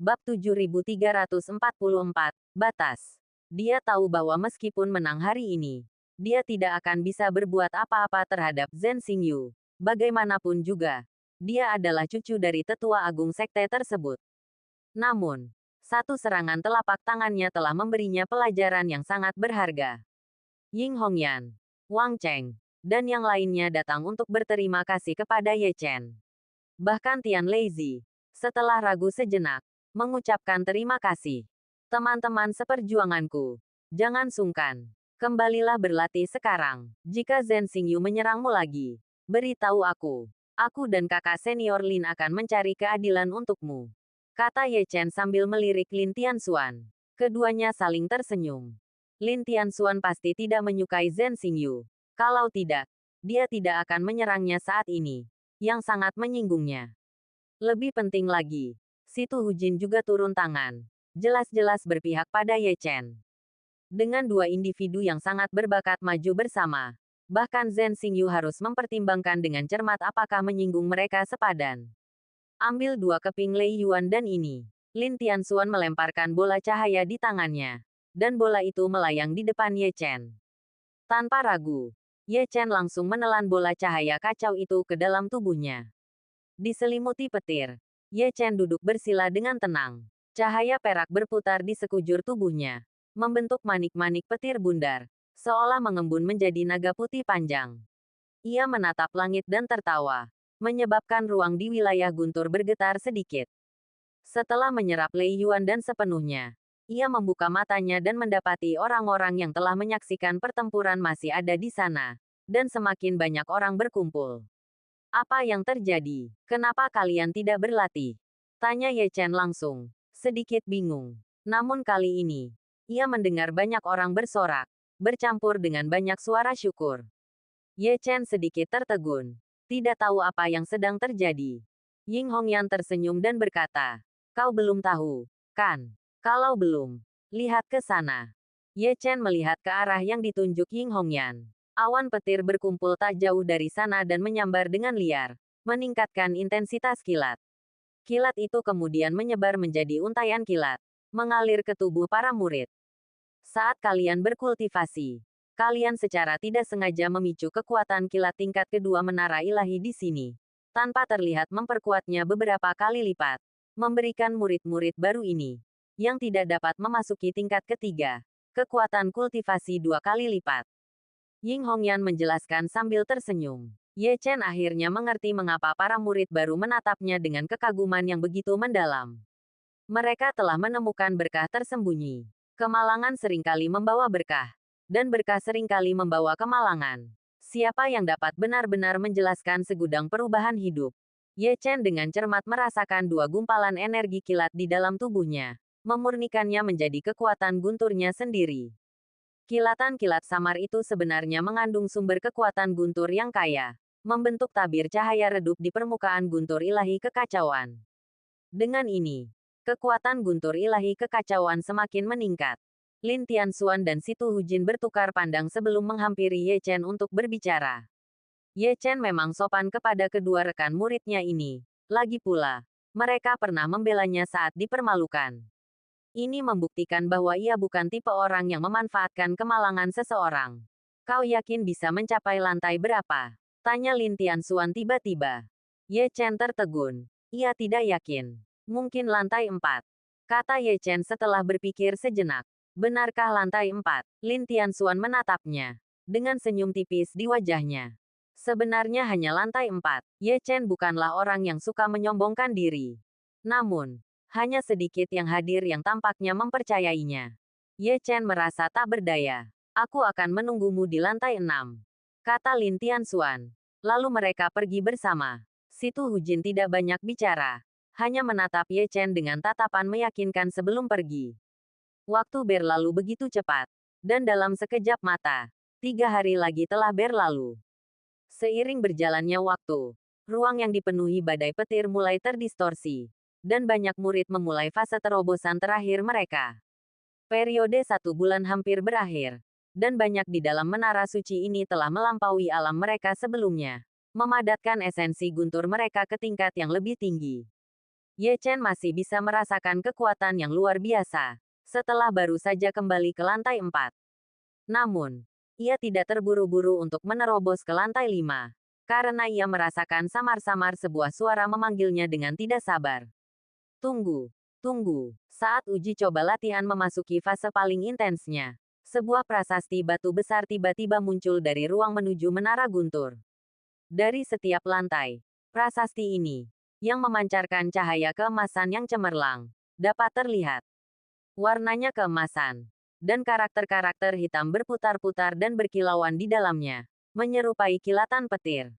Bab 7344, Batas. Dia tahu bahwa meskipun menang hari ini, dia tidak akan bisa berbuat apa-apa terhadap Zhen Xingyu. Bagaimanapun juga, dia adalah cucu dari tetua agung sekte tersebut. Namun, satu serangan telapak tangannya telah memberinya pelajaran yang sangat berharga. Ying Hongyan, Wang Cheng, dan yang lainnya datang untuk berterima kasih kepada Ye Chen. Bahkan Tian Leizi, setelah ragu sejenak, mengucapkan terima kasih. Teman-teman seperjuanganku, jangan sungkan. Kembalilah berlatih sekarang. Jika Zhen Xingyu menyerangmu lagi, beritahu aku. Aku dan kakak senior Lin akan mencari keadilan untukmu. Kata Ye Chen sambil melirik Lin Tianxuan. Keduanya saling tersenyum. Lin Tianxuan pasti tidak menyukai Zhen Xingyu. Kalau tidak, dia tidak akan menyerangnya saat ini, yang sangat menyinggungnya. Lebih penting lagi, Si Tu Hujin juga turun tangan. Jelas-jelas berpihak pada Ye Chen. Dengan dua individu yang sangat berbakat maju bersama, bahkan Zhen Xingyu harus mempertimbangkan dengan cermat apakah menyinggung mereka sepadan. Ambil dua keping Lei Yuan dan ini. Lin Tianxuan melemparkan bola cahaya di tangannya. Dan bola itu melayang di depan Ye Chen. Tanpa ragu, Ye Chen langsung menelan bola cahaya kacau itu ke dalam tubuhnya. Diselimuti petir, Ye Chen duduk bersila dengan tenang. Cahaya perak berputar di sekujur tubuhnya, membentuk manik-manik petir bundar, seolah mengembun menjadi naga putih panjang. Ia menatap langit dan tertawa, menyebabkan ruang di wilayah guntur bergetar sedikit. Setelah menyerap Lei Yuan dan sepenuhnya, ia membuka matanya dan mendapati orang-orang yang telah menyaksikan pertempuran masih ada di sana, dan semakin banyak orang berkumpul. Apa yang terjadi? Kenapa kalian tidak berlatih? Tanya Ye Chen langsung, sedikit bingung. Namun kali ini, ia mendengar banyak orang bersorak, bercampur dengan banyak suara syukur. Ye Chen sedikit tertegun, tidak tahu apa yang sedang terjadi. Ying Hongyan tersenyum dan berkata, kau belum tahu, kan? Kalau belum, lihat ke sana. Ye Chen melihat ke arah yang ditunjuk Ying Hongyan. Awan petir berkumpul tak jauh dari sana dan menyambar dengan liar, meningkatkan intensitas kilat. Kilat itu kemudian menyebar menjadi untaian kilat, mengalir ke tubuh para murid. Saat kalian berkultivasi, kalian secara tidak sengaja memicu kekuatan kilat tingkat kedua menara ilahi di sini, tanpa terlihat memperkuatnya beberapa kali lipat, memberikan murid-murid baru ini, yang tidak dapat memasuki tingkat ketiga, kekuatan kultivasi 2 kali lipat. Ying Hongyan menjelaskan sambil tersenyum. Ye Chen akhirnya mengerti mengapa para murid baru menatapnya dengan kekaguman yang begitu mendalam. Mereka telah menemukan berkah tersembunyi. Kemalangan seringkali membawa berkah, dan berkah seringkali membawa kemalangan. Siapa yang dapat benar-benar menjelaskan segudang perubahan hidup? Ye Chen dengan cermat merasakan dua gumpalan energi kilat di dalam tubuhnya, memurnikannya menjadi kekuatan gunturnya sendiri. Kilatan kilat samar itu sebenarnya mengandung sumber kekuatan guntur yang kaya, membentuk tabir cahaya redup di permukaan guntur ilahi kekacauan. Dengan ini, kekuatan guntur ilahi kekacauan semakin meningkat. Lin Tianxuan dan Si Tu Hujin bertukar pandang sebelum menghampiri Ye Chen untuk berbicara. Ye Chen memang sopan kepada kedua rekan muridnya ini. Lagi pula, mereka pernah membelanya saat dipermalukan. Ini membuktikan bahwa ia bukan tipe orang yang memanfaatkan kemalangan seseorang. Kau yakin bisa mencapai lantai berapa? Tanya Lin Tianxuan tiba-tiba. Ye Chen tertegun. Ia tidak yakin. Mungkin lantai 4. Kata Ye Chen setelah berpikir sejenak. Benarkah lantai 4? Lin Tianxuan menatapnya, dengan senyum tipis di wajahnya. Sebenarnya hanya lantai 4. Ye Chen bukanlah orang yang suka menyombongkan diri. Namun, hanya sedikit yang hadir yang tampaknya mempercayainya. Ye Chen merasa tak berdaya. Aku akan menunggumu di lantai 6. Kata Lin Tianxuan. Lalu mereka pergi bersama. Si Tu Hujin tidak banyak bicara. Hanya menatap Ye Chen dengan tatapan meyakinkan sebelum pergi. Waktu berlalu begitu cepat. Dan dalam sekejap mata, 3 hari lagi telah berlalu. Seiring berjalannya waktu, ruang yang dipenuhi badai petir mulai terdistorsi. Dan banyak murid memulai fase terobosan terakhir mereka. Periode 1 bulan hampir berakhir. Dan banyak di dalam menara suci ini telah melampaui alam mereka sebelumnya. Memadatkan esensi guntur mereka ke tingkat yang lebih tinggi. Ye Chen masih bisa merasakan kekuatan yang luar biasa setelah baru saja kembali ke lantai 4. Namun, ia tidak terburu-buru untuk menerobos ke lantai 5. Karena ia merasakan samar-samar sebuah suara memanggilnya dengan tidak sabar. Tunggu, tunggu. Saat uji coba latihan memasuki fase paling intensnya, sebuah prasasti batu besar tiba-tiba muncul dari ruang menuju menara guntur. Dari setiap lantai, prasasti ini, yang memancarkan cahaya keemasan yang cemerlang, dapat terlihat. Warnanya keemasan, dan karakter-karakter hitam berputar-putar dan berkilauan di dalamnya, menyerupai kilatan petir.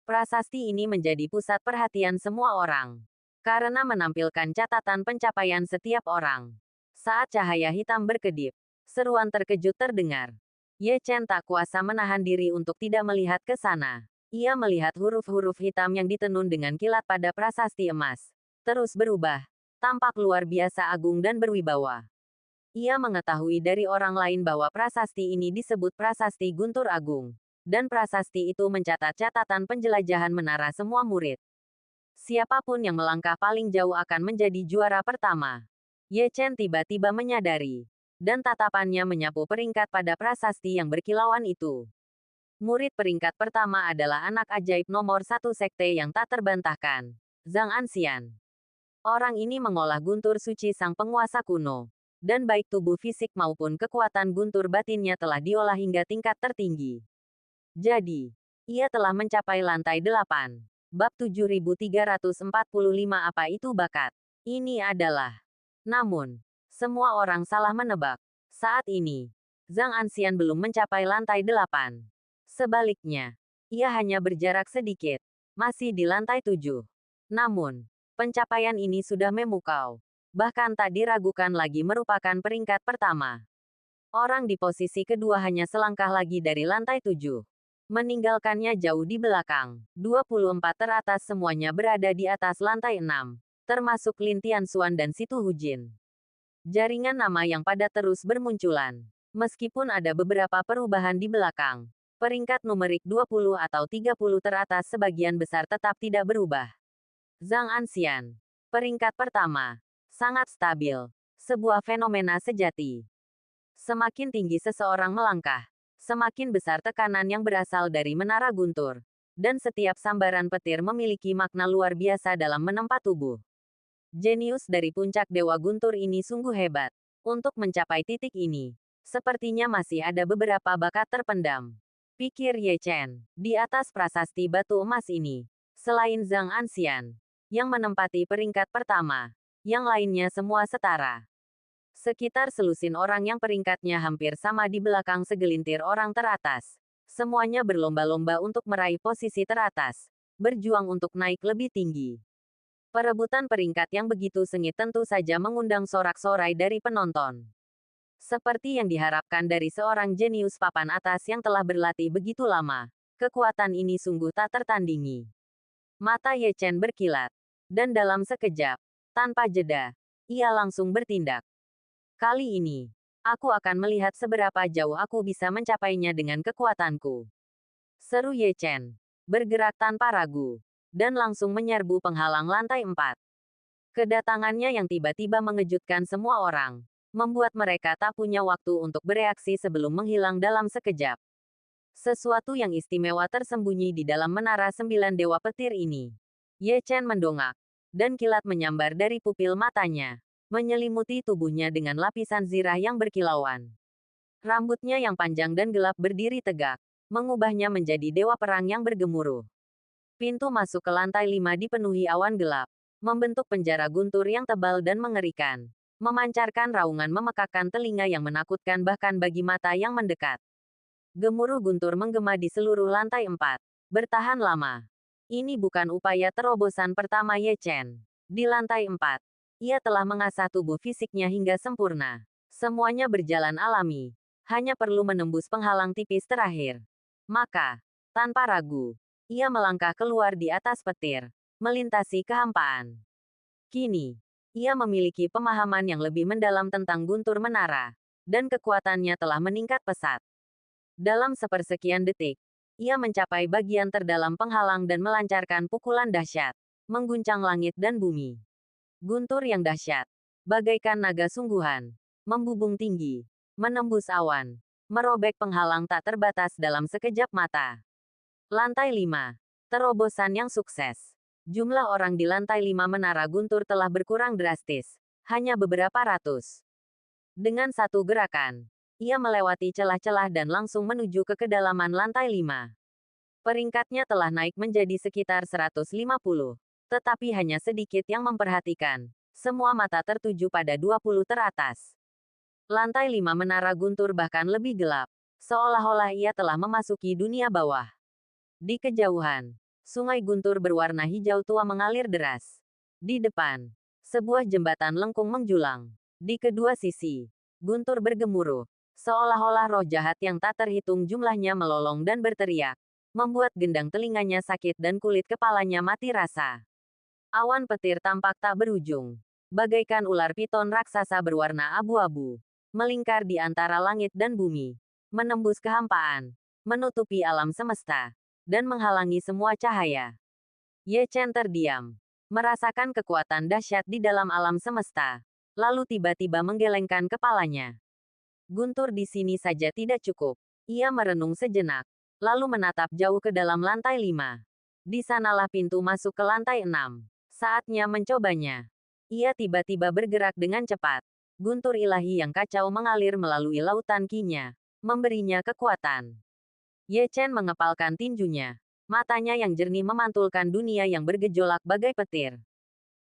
Prasasti ini menjadi pusat perhatian semua orang, karena menampilkan catatan pencapaian setiap orang. Saat cahaya hitam berkedip, seruan terkejut terdengar. Ye Chen tak kuasa menahan diri untuk tidak melihat ke sana. Ia melihat huruf-huruf hitam yang ditenun dengan kilat pada prasasti emas. Terus berubah, tampak luar biasa agung dan berwibawa. Ia mengetahui dari orang lain bahwa prasasti ini disebut prasasti Guntur Agung. Dan prasasti itu mencatat catatan penjelajahan menara semua murid. Siapapun yang melangkah paling jauh akan menjadi juara pertama. Ye Chen tiba-tiba menyadari. Dan tatapannya menyapu peringkat pada prasasti yang berkilauan itu. Murid peringkat pertama adalah anak ajaib nomor 1 sekte yang tak terbantahkan, Zhang Anxian. Orang ini mengolah guntur suci sang penguasa kuno. Dan baik tubuh fisik maupun kekuatan guntur batinnya telah diolah hingga tingkat tertinggi. Jadi, ia telah mencapai lantai 8. Bab 7345 apa itu bakat? Ini adalah. Namun, semua orang salah menebak. Saat ini, Zhang Anxian belum mencapai lantai 8. Sebaliknya, ia hanya berjarak sedikit, masih di lantai 7. Namun, pencapaian ini sudah memukau. Bahkan tak diragukan lagi merupakan peringkat pertama. Orang di posisi kedua hanya selangkah lagi dari lantai 7. Meninggalkannya jauh di belakang. 24 teratas semuanya berada di atas lantai 6. Termasuk Lin Tianxuan dan Situ Hujin. Jaringan nama yang padat terus bermunculan. Meskipun ada beberapa perubahan di belakang, peringkat numerik 20 atau 30 teratas sebagian besar tetap tidak berubah. Zhang Anxian. Peringkat pertama. Sangat stabil. Sebuah fenomena sejati. Semakin tinggi seseorang melangkah, semakin besar tekanan yang berasal dari menara guntur. Dan setiap sambaran petir memiliki makna luar biasa dalam menempa tubuh. Jenius dari puncak Dewa Guntur ini sungguh hebat. Untuk mencapai titik ini, sepertinya masih ada beberapa bakat terpendam. Pikir Ye Chen, di atas prasasti batu emas ini, selain Zhang Anxian, yang menempati peringkat pertama, yang lainnya semua setara. Sekitar selusin orang yang peringkatnya hampir sama di belakang segelintir orang teratas. Semuanya berlomba-lomba untuk meraih posisi teratas, berjuang untuk naik lebih tinggi. Perebutan peringkat yang begitu sengit tentu saja mengundang sorak-sorai dari penonton. Seperti yang diharapkan dari seorang jenius papan atas yang telah berlatih begitu lama, kekuatan ini sungguh tak tertandingi. Mata Ye Chen berkilat. Dan dalam sekejap, tanpa jeda, ia langsung bertindak. Kali ini, aku akan melihat seberapa jauh aku bisa mencapainya dengan kekuatanku. Seru Ye Chen. Bergerak tanpa ragu. Dan langsung menyerbu penghalang lantai 4. Kedatangannya yang tiba-tiba mengejutkan semua orang. Membuat mereka tak punya waktu untuk bereaksi sebelum menghilang dalam sekejap. Sesuatu yang istimewa tersembunyi di dalam menara 9 Dewa Petir ini. Ye Chen mendongak. Dan kilat menyambar dari pupil matanya. Menyelimuti tubuhnya dengan lapisan zirah yang berkilauan. Rambutnya yang panjang dan gelap berdiri tegak. Mengubahnya menjadi dewa perang yang bergemuruh. Pintu masuk ke lantai 5 dipenuhi awan gelap. Membentuk penjara guntur yang tebal dan mengerikan. Memancarkan raungan memekakkan telinga yang menakutkan bahkan bagi mata yang mendekat. Gemuruh guntur menggema di seluruh lantai 4. Bertahan lama. Ini bukan upaya terobosan pertama Ye Chen. Di lantai 4, ia telah mengasah tubuh fisiknya hingga sempurna. Semuanya berjalan alami. Hanya perlu menembus penghalang tipis terakhir. Maka, tanpa ragu, ia melangkah keluar di atas petir, melintasi kehampaan. Kini, ia memiliki pemahaman yang lebih mendalam tentang guntur menara, dan kekuatannya telah meningkat pesat. Dalam sepersekian detik, ia mencapai bagian terdalam penghalang dan melancarkan pukulan dahsyat, mengguncang langit dan bumi. Guntur yang dahsyat, bagaikan naga sungguhan, membubung tinggi, menembus awan, merobek penghalang tak terbatas dalam sekejap mata. Lantai 5. Terobosan yang sukses. Jumlah orang di lantai 5 menara Guntur telah berkurang drastis, hanya beberapa ratus. Dengan satu gerakan, ia melewati celah-celah dan langsung menuju ke kedalaman lantai 5. Peringkatnya telah naik menjadi sekitar 150, tetapi hanya sedikit yang memperhatikan. Semua mata tertuju pada 20 teratas. Lantai 5 menara Guntur bahkan lebih gelap, seolah-olah ia telah memasuki dunia bawah. Di kejauhan, sungai Guntur berwarna hijau tua mengalir deras. Di depan, sebuah jembatan lengkung menjulang. Di kedua sisi, Guntur bergemuruh, seolah-olah roh jahat yang tak terhitung jumlahnya melolong dan berteriak, membuat gendang telinganya sakit dan kulit kepalanya mati rasa. Awan petir tampak tak berujung, bagaikan ular piton raksasa berwarna abu-abu, melingkar di antara langit dan bumi, menembus kehampaan, menutupi alam semesta, dan menghalangi semua cahaya. Ye Chen terdiam, merasakan kekuatan dahsyat di dalam alam semesta, lalu tiba-tiba menggelengkan kepalanya. Guntur di sini saja tidak cukup. Ia merenung sejenak, lalu menatap jauh ke dalam lantai 5. Di sanalah pintu masuk ke lantai 6. Saatnya mencobanya. Ia tiba-tiba bergerak dengan cepat. Guntur ilahi yang kacau mengalir melalui lautan ki-nya, memberinya kekuatan. Ye Chen mengepalkan tinjunya. Matanya yang jernih memantulkan dunia yang bergejolak bagai petir.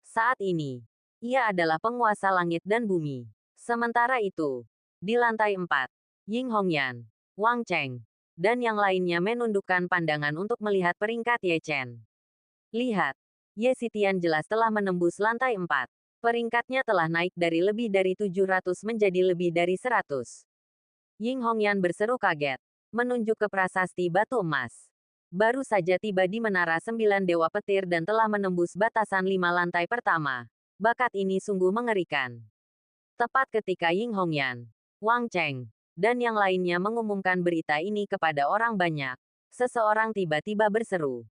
Saat ini, ia adalah penguasa langit dan bumi. Sementara itu, di lantai 4, Ying Hongyan, Wang Cheng, dan yang lainnya menundukkan pandangan untuk melihat peringkat Ye Chen. Lihat, Ye Xitian jelas telah menembus lantai 4. Peringkatnya telah naik dari lebih dari 700 menjadi lebih dari 100. Ying Hongyan berseru kaget, menunjuk ke prasasti batu emas. Baru saja tiba di menara 9 Dewa Petir dan telah menembus batasan 5 lantai pertama. Bakat ini sungguh mengerikan. Tepat ketika Ying Hongyan, Wang Cheng, dan yang lainnya mengumumkan berita ini kepada orang banyak, seseorang tiba-tiba berseru.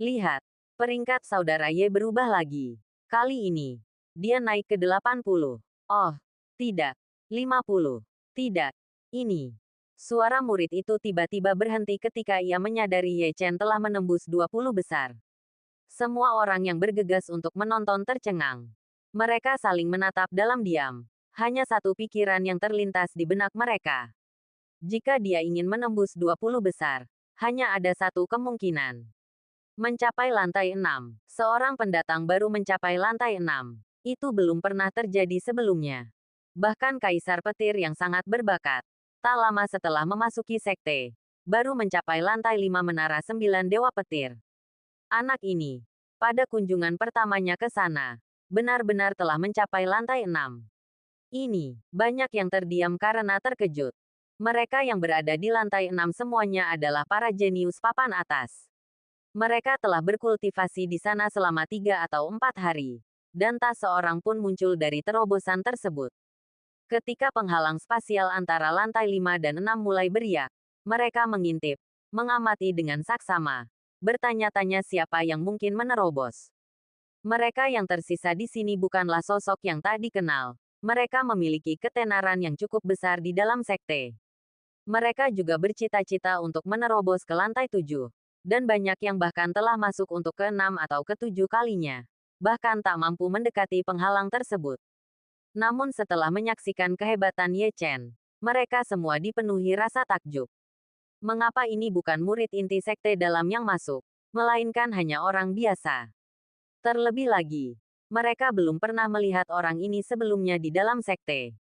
Lihat, peringkat saudara Ye berubah lagi. Kali ini, dia naik ke 80. Oh, tidak. 50. Tidak. Ini. Suara murid itu tiba-tiba berhenti ketika ia menyadari Ye Chen telah menembus 20 besar. Semua orang yang bergegas untuk menonton tercengang. Mereka saling menatap dalam diam. Hanya satu pikiran yang terlintas di benak mereka. Jika dia ingin menembus 20 besar, hanya ada satu kemungkinan. Mencapai lantai 6. Seorang pendatang baru mencapai lantai 6. Itu belum pernah terjadi sebelumnya. Bahkan Kaisar Petir yang sangat berbakat, tak lama setelah memasuki sekte, baru mencapai lantai 5 menara 9 Dewa Petir. Anak ini, pada kunjungan pertamanya ke sana, benar-benar telah mencapai lantai 6. Ini, banyak yang terdiam karena terkejut. Mereka yang berada di lantai 6 semuanya adalah para jenius papan atas. Mereka telah berkultivasi di sana selama 3 atau 4 hari, dan tak seorang pun muncul dari terobosan tersebut. Ketika penghalang spasial antara lantai 5 dan 6 mulai beriak, mereka mengintip, mengamati dengan saksama, bertanya-tanya siapa yang mungkin menerobos. Mereka yang tersisa di sini bukanlah sosok yang tak dikenal. Mereka memiliki ketenaran yang cukup besar di dalam sekte. Mereka juga bercita-cita untuk menerobos ke lantai 7. Dan banyak yang bahkan telah masuk untuk ke-6 atau ke-7 kalinya. Bahkan tak mampu mendekati penghalang tersebut. Namun setelah menyaksikan kehebatan Ye Chen, mereka semua dipenuhi rasa takjub. Mengapa ini bukan murid inti sekte dalam yang masuk, melainkan hanya orang biasa? Terlebih lagi, mereka belum pernah melihat orang ini sebelumnya di dalam sekte.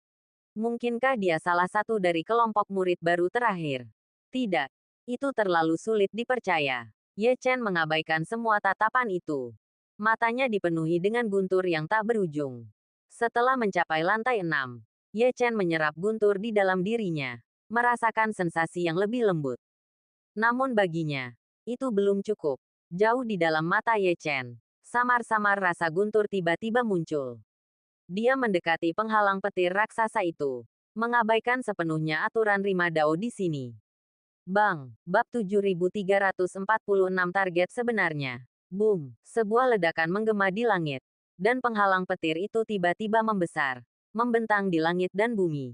Mungkinkah dia salah satu dari kelompok murid baru terakhir? Tidak, itu terlalu sulit dipercaya. Ye Chen mengabaikan semua tatapan itu. Matanya dipenuhi dengan guntur yang tak berujung. Setelah mencapai lantai 6, Ye Chen menyerap guntur di dalam dirinya, merasakan sensasi yang lebih lembut. Namun baginya, itu belum cukup. Jauh di dalam mata Ye Chen, samar-samar rasa guntur tiba-tiba muncul. Dia mendekati penghalang petir raksasa itu, mengabaikan sepenuhnya aturan Rima Dao di sini. Bang, bab 7346 target sebenarnya. Boom, sebuah ledakan menggema di langit. Dan penghalang petir itu tiba-tiba membesar, membentang di langit dan bumi.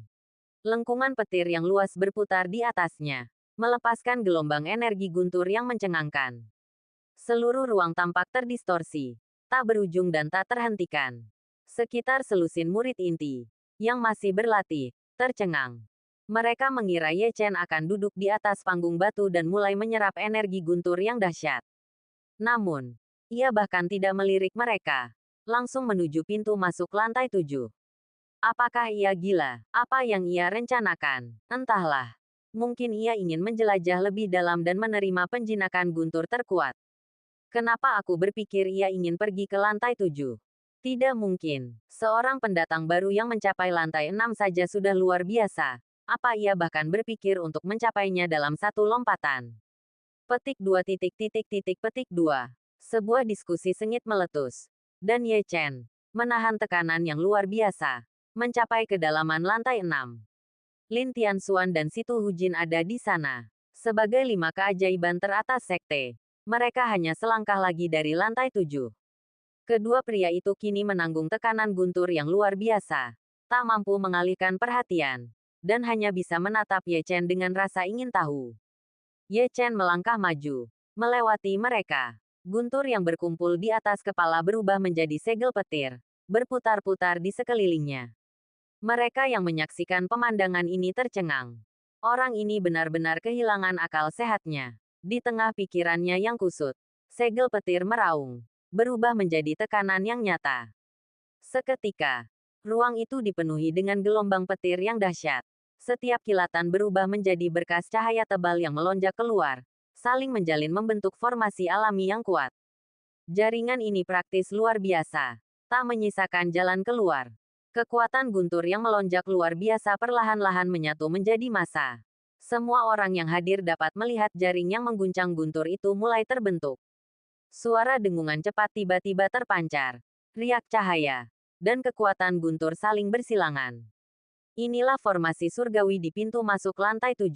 Lengkungan petir yang luas berputar di atasnya, melepaskan gelombang energi guntur yang mencengangkan. Seluruh ruang tampak terdistorsi, tak berujung dan tak terhentikan. Sekitar selusin murid inti, yang masih berlatih, tercengang. Mereka mengira Ye Chen akan duduk di atas panggung batu dan mulai menyerap energi guntur yang dahsyat. Namun, ia bahkan tidak melirik mereka. Langsung menuju pintu masuk lantai 7. Apakah ia gila? Apa yang ia rencanakan? Entahlah. Mungkin ia ingin menjelajah lebih dalam dan menerima penjinakan guntur terkuat. Kenapa aku berpikir ia ingin pergi ke lantai 7? Tidak mungkin. Seorang pendatang baru yang mencapai lantai 6 saja sudah luar biasa. Apa ia bahkan berpikir untuk mencapainya dalam satu lompatan? Petik 2. Sebuah diskusi sengit meletus. Dan Ye Chen menahan tekanan yang luar biasa, mencapai kedalaman lantai 6. Lin Tianxuan dan Situ Hujin ada di sana. Sebagai 5 keajaiban teratas sekte, mereka hanya selangkah lagi dari lantai 7. Kedua pria itu kini menanggung tekanan guntur yang luar biasa, tak mampu mengalihkan perhatian, dan hanya bisa menatap Ye Chen dengan rasa ingin tahu. Ye Chen melangkah maju, melewati mereka. Guntur yang berkumpul di atas kepala berubah menjadi segel petir, berputar-putar di sekelilingnya. Mereka yang menyaksikan pemandangan ini tercengang. Orang ini benar-benar kehilangan akal sehatnya. Di tengah pikirannya yang kusut, segel petir meraung, berubah menjadi tekanan yang nyata. Seketika, ruang itu dipenuhi dengan gelombang petir yang dahsyat. Setiap kilatan berubah menjadi berkas cahaya tebal yang melonjak keluar, saling menjalin membentuk formasi alami yang kuat. Jaringan ini praktis luar biasa, tak menyisakan jalan keluar. Kekuatan guntur yang melonjak luar biasa perlahan-lahan menyatu menjadi massa. Semua orang yang hadir dapat melihat jaring yang mengguncang guntur itu mulai terbentuk. Suara dengungan cepat tiba-tiba terpancar, riak cahaya, dan kekuatan guntur saling bersilangan. Inilah formasi surgawi di pintu masuk lantai 7.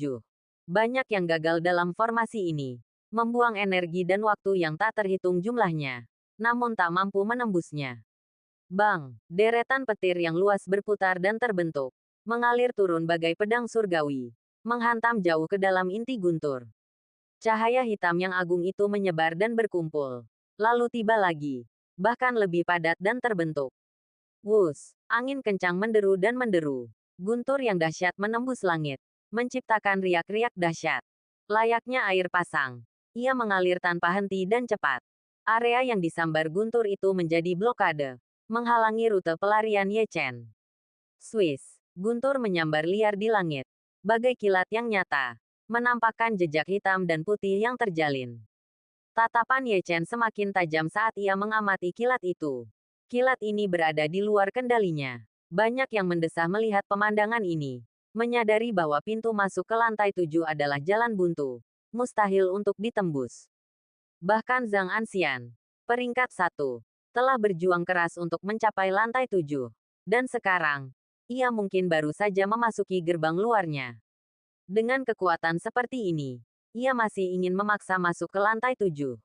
Banyak yang gagal dalam formasi ini, membuang energi dan waktu yang tak terhitung jumlahnya, namun tak mampu menembusnya. Bang, deretan petir yang luas berputar dan terbentuk, mengalir turun bagai pedang surgawi, menghantam jauh ke dalam inti guntur. Cahaya hitam yang agung itu menyebar dan berkumpul, lalu tiba lagi, bahkan lebih padat dan terbentuk. Wus, angin kencang menderu dan menderu. Guntur yang dahsyat menembus langit, menciptakan riak-riak dahsyat. Layaknya air pasang, ia mengalir tanpa henti dan cepat. Area yang disambar guntur itu menjadi blokade, menghalangi rute pelarian Ye Chen. Swiss, guntur menyambar liar di langit, bagai kilat yang nyata, menampakkan jejak hitam dan putih yang terjalin. Tatapan Ye Chen semakin tajam saat ia mengamati kilat itu. Kilat ini berada di luar kendalinya. Banyak yang mendesah melihat pemandangan ini, menyadari bahwa pintu masuk ke lantai 7 adalah jalan buntu, mustahil untuk ditembus. Bahkan Zhang Anxian, peringkat 1, telah berjuang keras untuk mencapai lantai 7. Dan sekarang, ia mungkin baru saja memasuki gerbang luarnya. Dengan kekuatan seperti ini, ia masih ingin memaksa masuk ke lantai 7.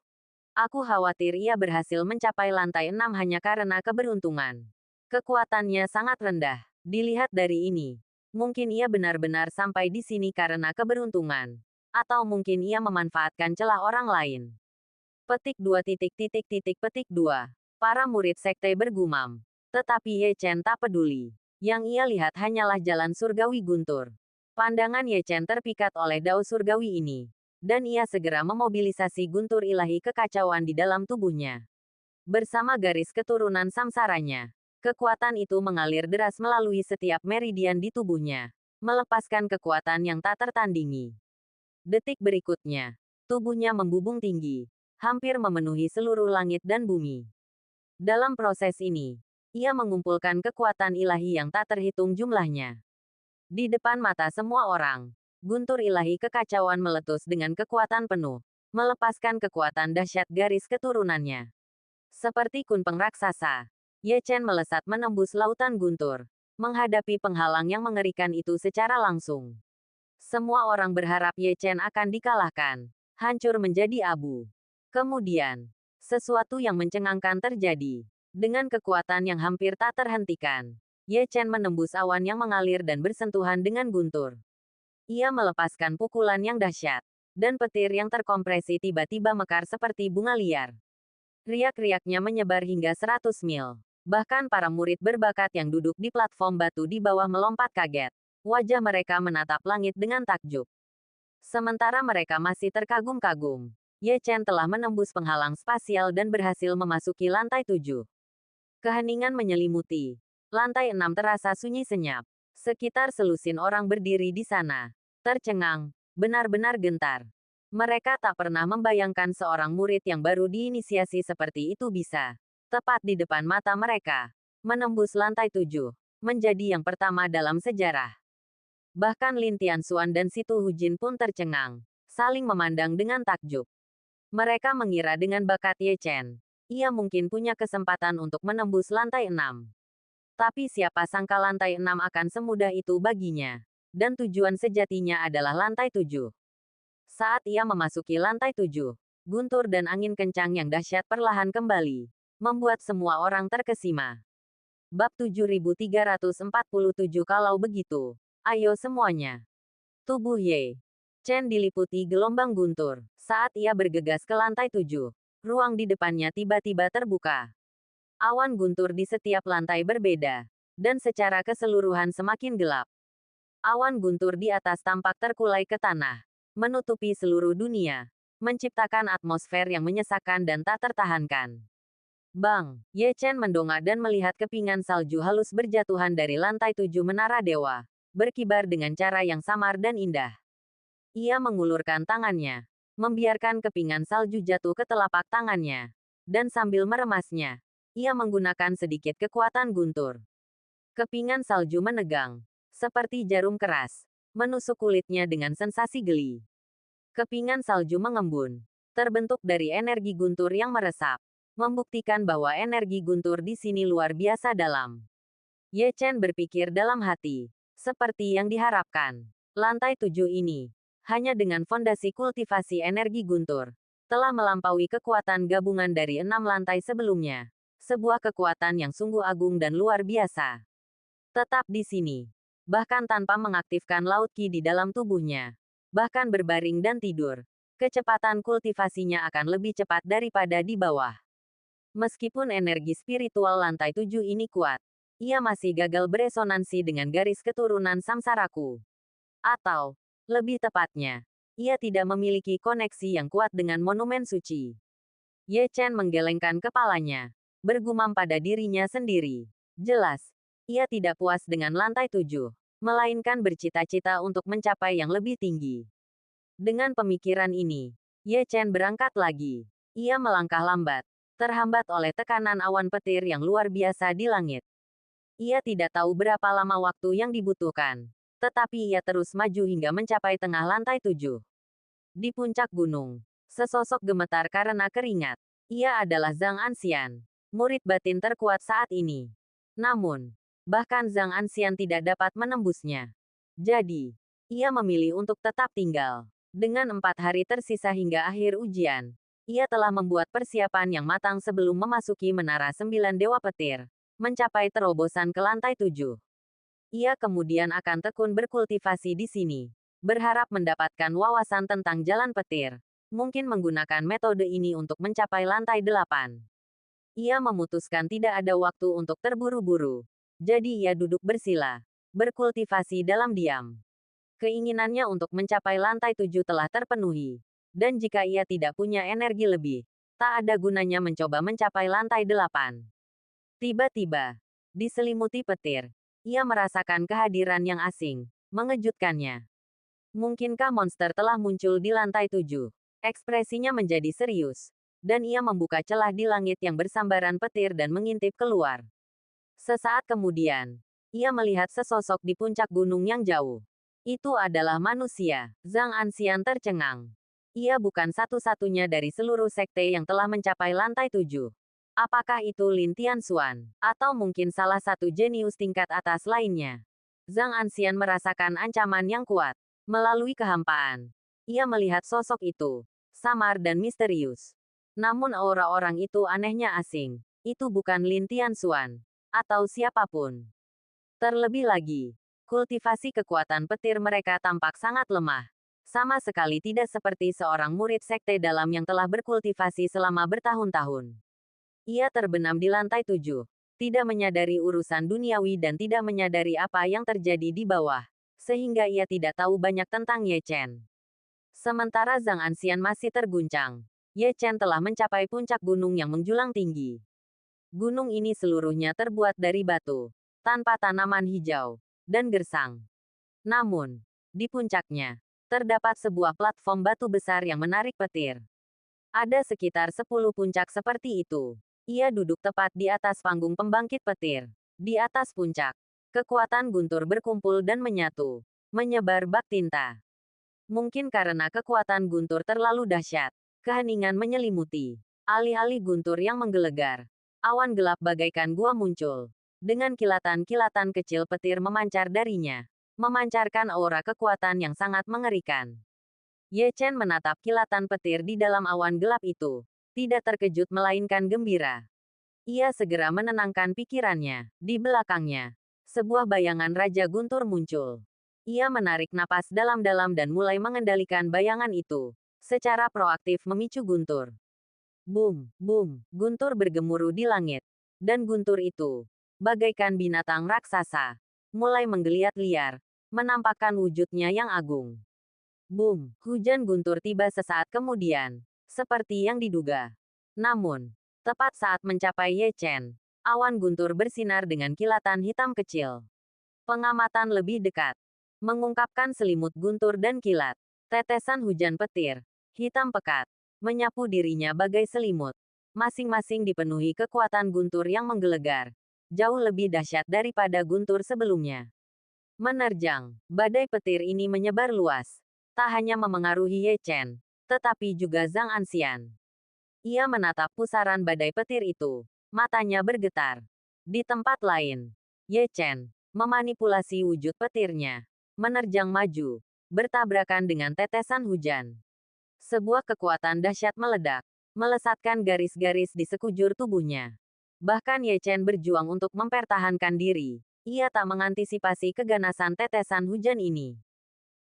Aku khawatir ia berhasil mencapai lantai 6 hanya karena keberuntungan. Kekuatannya sangat rendah. Dilihat dari ini, mungkin ia benar-benar sampai di sini karena keberuntungan. Atau mungkin ia memanfaatkan celah orang lain. Petik 2. Para murid sekte bergumam. Tetapi Ye Chen tak peduli. Yang ia lihat hanyalah jalan surgawi guntur. Pandangan Ye Chen terpikat oleh dao surgawi ini. Dan ia segera memobilisasi guntur ilahi kekacauan di dalam tubuhnya. Bersama garis keturunan samsaranya, kekuatan itu mengalir deras melalui setiap meridian di tubuhnya, melepaskan kekuatan yang tak tertandingi. Detik berikutnya, tubuhnya membubung tinggi, hampir memenuhi seluruh langit dan bumi. Dalam proses ini, ia mengumpulkan kekuatan ilahi yang tak terhitung jumlahnya. Di depan mata semua orang, guntur ilahi kekacauan meletus dengan kekuatan penuh, melepaskan kekuatan dahsyat garis keturunannya. Seperti kunpeng raksasa, Ye Chen melesat menembus lautan guntur, menghadapi penghalang yang mengerikan itu secara langsung. Semua orang berharap Ye Chen akan dikalahkan, hancur menjadi abu. Kemudian, sesuatu yang mencengangkan terjadi. Dengan kekuatan yang hampir tak terhentikan, Ye Chen menembus awan yang mengalir dan bersentuhan dengan guntur. Ia melepaskan pukulan yang dahsyat, dan petir yang terkompresi tiba-tiba mekar seperti bunga liar. Riak-riaknya menyebar hingga 100 mil. Bahkan para murid berbakat yang duduk di platform batu di bawah melompat kaget. Wajah mereka menatap langit dengan takjub. Sementara mereka masih terkagum-kagum, Ye Chen telah menembus penghalang spasial dan berhasil memasuki lantai 7. Keheningan menyelimuti. Lantai 6 terasa sunyi senyap. Sekitar selusin orang berdiri di sana. Tercengang, benar-benar gentar. Mereka tak pernah membayangkan seorang murid yang baru diinisiasi seperti itu bisa, tepat di depan mata mereka, menembus lantai 7, menjadi yang pertama dalam sejarah. Bahkan Lin Tianxuan dan Situ Hujin pun tercengang, saling memandang dengan takjub. Mereka mengira dengan bakat Ye Chen, ia mungkin punya kesempatan untuk menembus lantai 6. Tapi siapa sangka lantai 6 akan semudah itu baginya. Dan tujuan sejatinya adalah lantai 7. Saat ia memasuki lantai 7, guntur dan angin kencang yang dahsyat perlahan kembali, membuat semua orang terkesima. Bab 7347 Kalau begitu, ayo semuanya. Tubuh Ye Chen diliputi gelombang guntur. Saat ia bergegas ke lantai 7, ruang di depannya tiba-tiba terbuka. Awan guntur di setiap lantai berbeda, dan secara keseluruhan semakin gelap. Awan guntur di atas tampak terkulai ke tanah, menutupi seluruh dunia, menciptakan atmosfer yang menyesakkan dan tak tertahankan. Bang, Ye Chen mendongak dan melihat kepingan salju halus berjatuhan dari lantai 7 menara dewa, berkibar dengan cara yang samar dan indah. Ia mengulurkan tangannya, membiarkan kepingan salju jatuh ke telapak tangannya, dan sambil meremasnya, ia menggunakan sedikit kekuatan guntur. Kepingan salju menegang, seperti jarum keras, menusuk kulitnya dengan sensasi geli. Kepingan salju mengembun, terbentuk dari energi guntur yang meresap, membuktikan bahwa energi guntur di sini luar biasa dalam. Ye Chen berpikir dalam hati, seperti yang diharapkan. Lantai 7 ini, hanya dengan fondasi kultivasi energi guntur, telah melampaui kekuatan gabungan dari 6 lantai sebelumnya. Sebuah kekuatan yang sungguh agung dan luar biasa. Tetap di sini, bahkan tanpa mengaktifkan laut Qi di dalam tubuhnya, bahkan berbaring dan tidur, kecepatan kultivasinya akan lebih cepat daripada di bawah. Meskipun energi spiritual lantai 7 ini kuat, ia masih gagal beresonansi dengan garis keturunan samsaraku. Atau, lebih tepatnya, ia tidak memiliki koneksi yang kuat dengan monumen suci. Ye Chen menggelengkan kepalanya, bergumam pada dirinya sendiri. Jelas, ia tidak puas dengan lantai 7, melainkan bercita-cita untuk mencapai yang lebih tinggi. Dengan pemikiran ini, Ye Chen berangkat lagi. Ia melangkah lambat, terhambat oleh tekanan awan petir yang luar biasa di langit. Ia tidak tahu berapa lama waktu yang dibutuhkan, tetapi ia terus maju hingga mencapai tengah lantai 7. Di puncak gunung, sesosok gemetar karena keringat. Ia adalah Zhang Anxian, murid batin terkuat saat ini. Namun, bahkan Zhang Anxian tidak dapat menembusnya. Jadi, ia memilih untuk tetap tinggal. Dengan 4 hari tersisa hingga akhir ujian, ia telah membuat persiapan yang matang sebelum memasuki Menara 9 Dewa Petir, mencapai terobosan ke lantai 7. Ia kemudian akan tekun berkultivasi di sini, berharap mendapatkan wawasan tentang jalan petir, mungkin menggunakan metode ini untuk mencapai lantai 8. Ia memutuskan tidak ada waktu untuk terburu-buru. Jadi ia duduk bersila, berkultivasi dalam diam. Keinginannya untuk mencapai lantai 7 telah terpenuhi. Dan jika ia tidak punya energi lebih, tak ada gunanya mencoba mencapai lantai 8. Tiba-tiba, diselimuti petir, ia merasakan kehadiran yang asing, mengejutkannya. Mungkinkah monster telah muncul di lantai 7? Ekspresinya menjadi serius, dan ia membuka celah di langit yang bersambaran petir dan mengintip keluar. Sesaat kemudian, ia melihat sesosok di puncak gunung yang jauh. Itu adalah manusia. Zhang Anxian tercengang. Ia bukan satu-satunya dari seluruh sekte yang telah mencapai lantai 7. Apakah itu Lin Tianxuan? Atau mungkin salah satu jenius tingkat atas lainnya? Zhang Anxian merasakan ancaman yang kuat. Melalui kehampaan, ia melihat sosok itu, samar dan misterius. Namun aura orang itu anehnya asing, Itu bukan Lin Tianxuan. Atau siapapun. Terlebih lagi, kultivasi kekuatan petir mereka tampak sangat lemah. Sama sekali tidak seperti seorang murid sekte dalam yang telah berkultivasi selama bertahun-tahun. Ia terbenam di lantai 7. Tidak menyadari urusan duniawi dan tidak menyadari apa yang terjadi di bawah. Sehingga ia tidak tahu banyak tentang Ye Chen. Sementara Zhang Anxian masih terguncang. Ye Chen telah mencapai puncak gunung yang menjulang tinggi. Gunung ini seluruhnya terbuat dari batu, tanpa tanaman hijau, dan gersang. Namun, di puncaknya, terdapat sebuah platform batu besar yang menarik petir. Ada sekitar 10 puncak seperti itu. Ia duduk tepat di atas panggung pembangkit petir. Di atas puncak, kekuatan guntur berkumpul dan menyatu, menyebar bak tinta. Mungkin karena kekuatan guntur terlalu dahsyat, keheningan menyelimuti. Alih-alih guntur yang menggelegar, awan gelap bagaikan gua muncul. Dengan kilatan-kilatan kecil petir memancar darinya, memancarkan aura kekuatan yang sangat mengerikan. Ye Chen menatap kilatan petir di dalam awan gelap itu. Tidak terkejut melainkan gembira. Ia segera menenangkan pikirannya. Di belakangnya, sebuah bayangan Raja Guntur muncul. Ia menarik napas dalam-dalam dan mulai mengendalikan bayangan itu. Secara proaktif memicu guntur. Boom, boom, guntur bergemuruh di langit. Dan guntur itu, bagaikan binatang raksasa, mulai menggeliat liar, menampakkan wujudnya yang agung. Boom, hujan guntur tiba sesaat kemudian, seperti yang diduga. Namun, tepat saat mencapai Ye Chen, awan guntur bersinar dengan kilatan hitam kecil. Pengamatan lebih dekat, mengungkapkan selimut guntur dan kilat. Tetesan hujan petir, hitam pekat, menyapu dirinya bagai selimut. Masing-masing dipenuhi kekuatan guntur yang menggelegar. Jauh lebih dahsyat daripada guntur sebelumnya. Menerjang, badai petir ini menyebar luas. Tak hanya memengaruhi Ye Chen, tetapi juga Zhang Anxian. Ia menatap pusaran badai petir itu. Matanya bergetar. Di tempat lain, Ye Chen memanipulasi wujud petirnya. Menerjang maju, bertabrakan dengan tetesan hujan. Sebuah kekuatan dahsyat meledak, melesatkan garis-garis di sekujur tubuhnya. Bahkan Ye Chen berjuang untuk mempertahankan diri. Ia tak mengantisipasi keganasan tetesan hujan ini.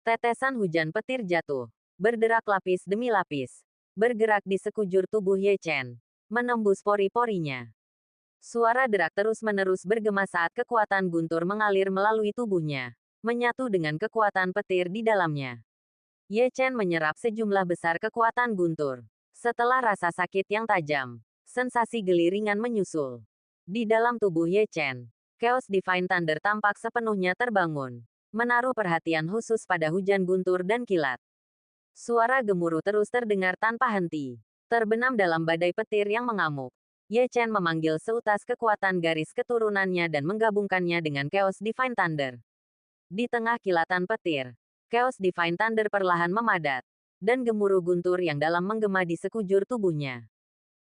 Tetesan hujan petir jatuh, berderak lapis demi lapis, bergerak di sekujur tubuh Ye Chen, menembus pori-porinya. Suara derak terus-menerus bergema saat kekuatan guntur mengalir melalui tubuhnya, menyatu dengan kekuatan petir di dalamnya. Ye Chen menyerap sejumlah besar kekuatan guntur. Setelah rasa sakit yang tajam, sensasi geli ringan menyusul. Di dalam tubuh Ye Chen, Chaos Divine Thunder tampak sepenuhnya terbangun, menaruh perhatian khusus pada hujan guntur dan kilat. Suara gemuruh terus terdengar tanpa henti, terbenam dalam badai petir yang mengamuk. Ye Chen memanggil seutas kekuatan garis keturunannya dan menggabungkannya dengan Chaos Divine Thunder. Di tengah kilatan petir, Chaos Divine Thunder perlahan memadat, dan gemuruh guntur yang dalam menggema di sekujur tubuhnya.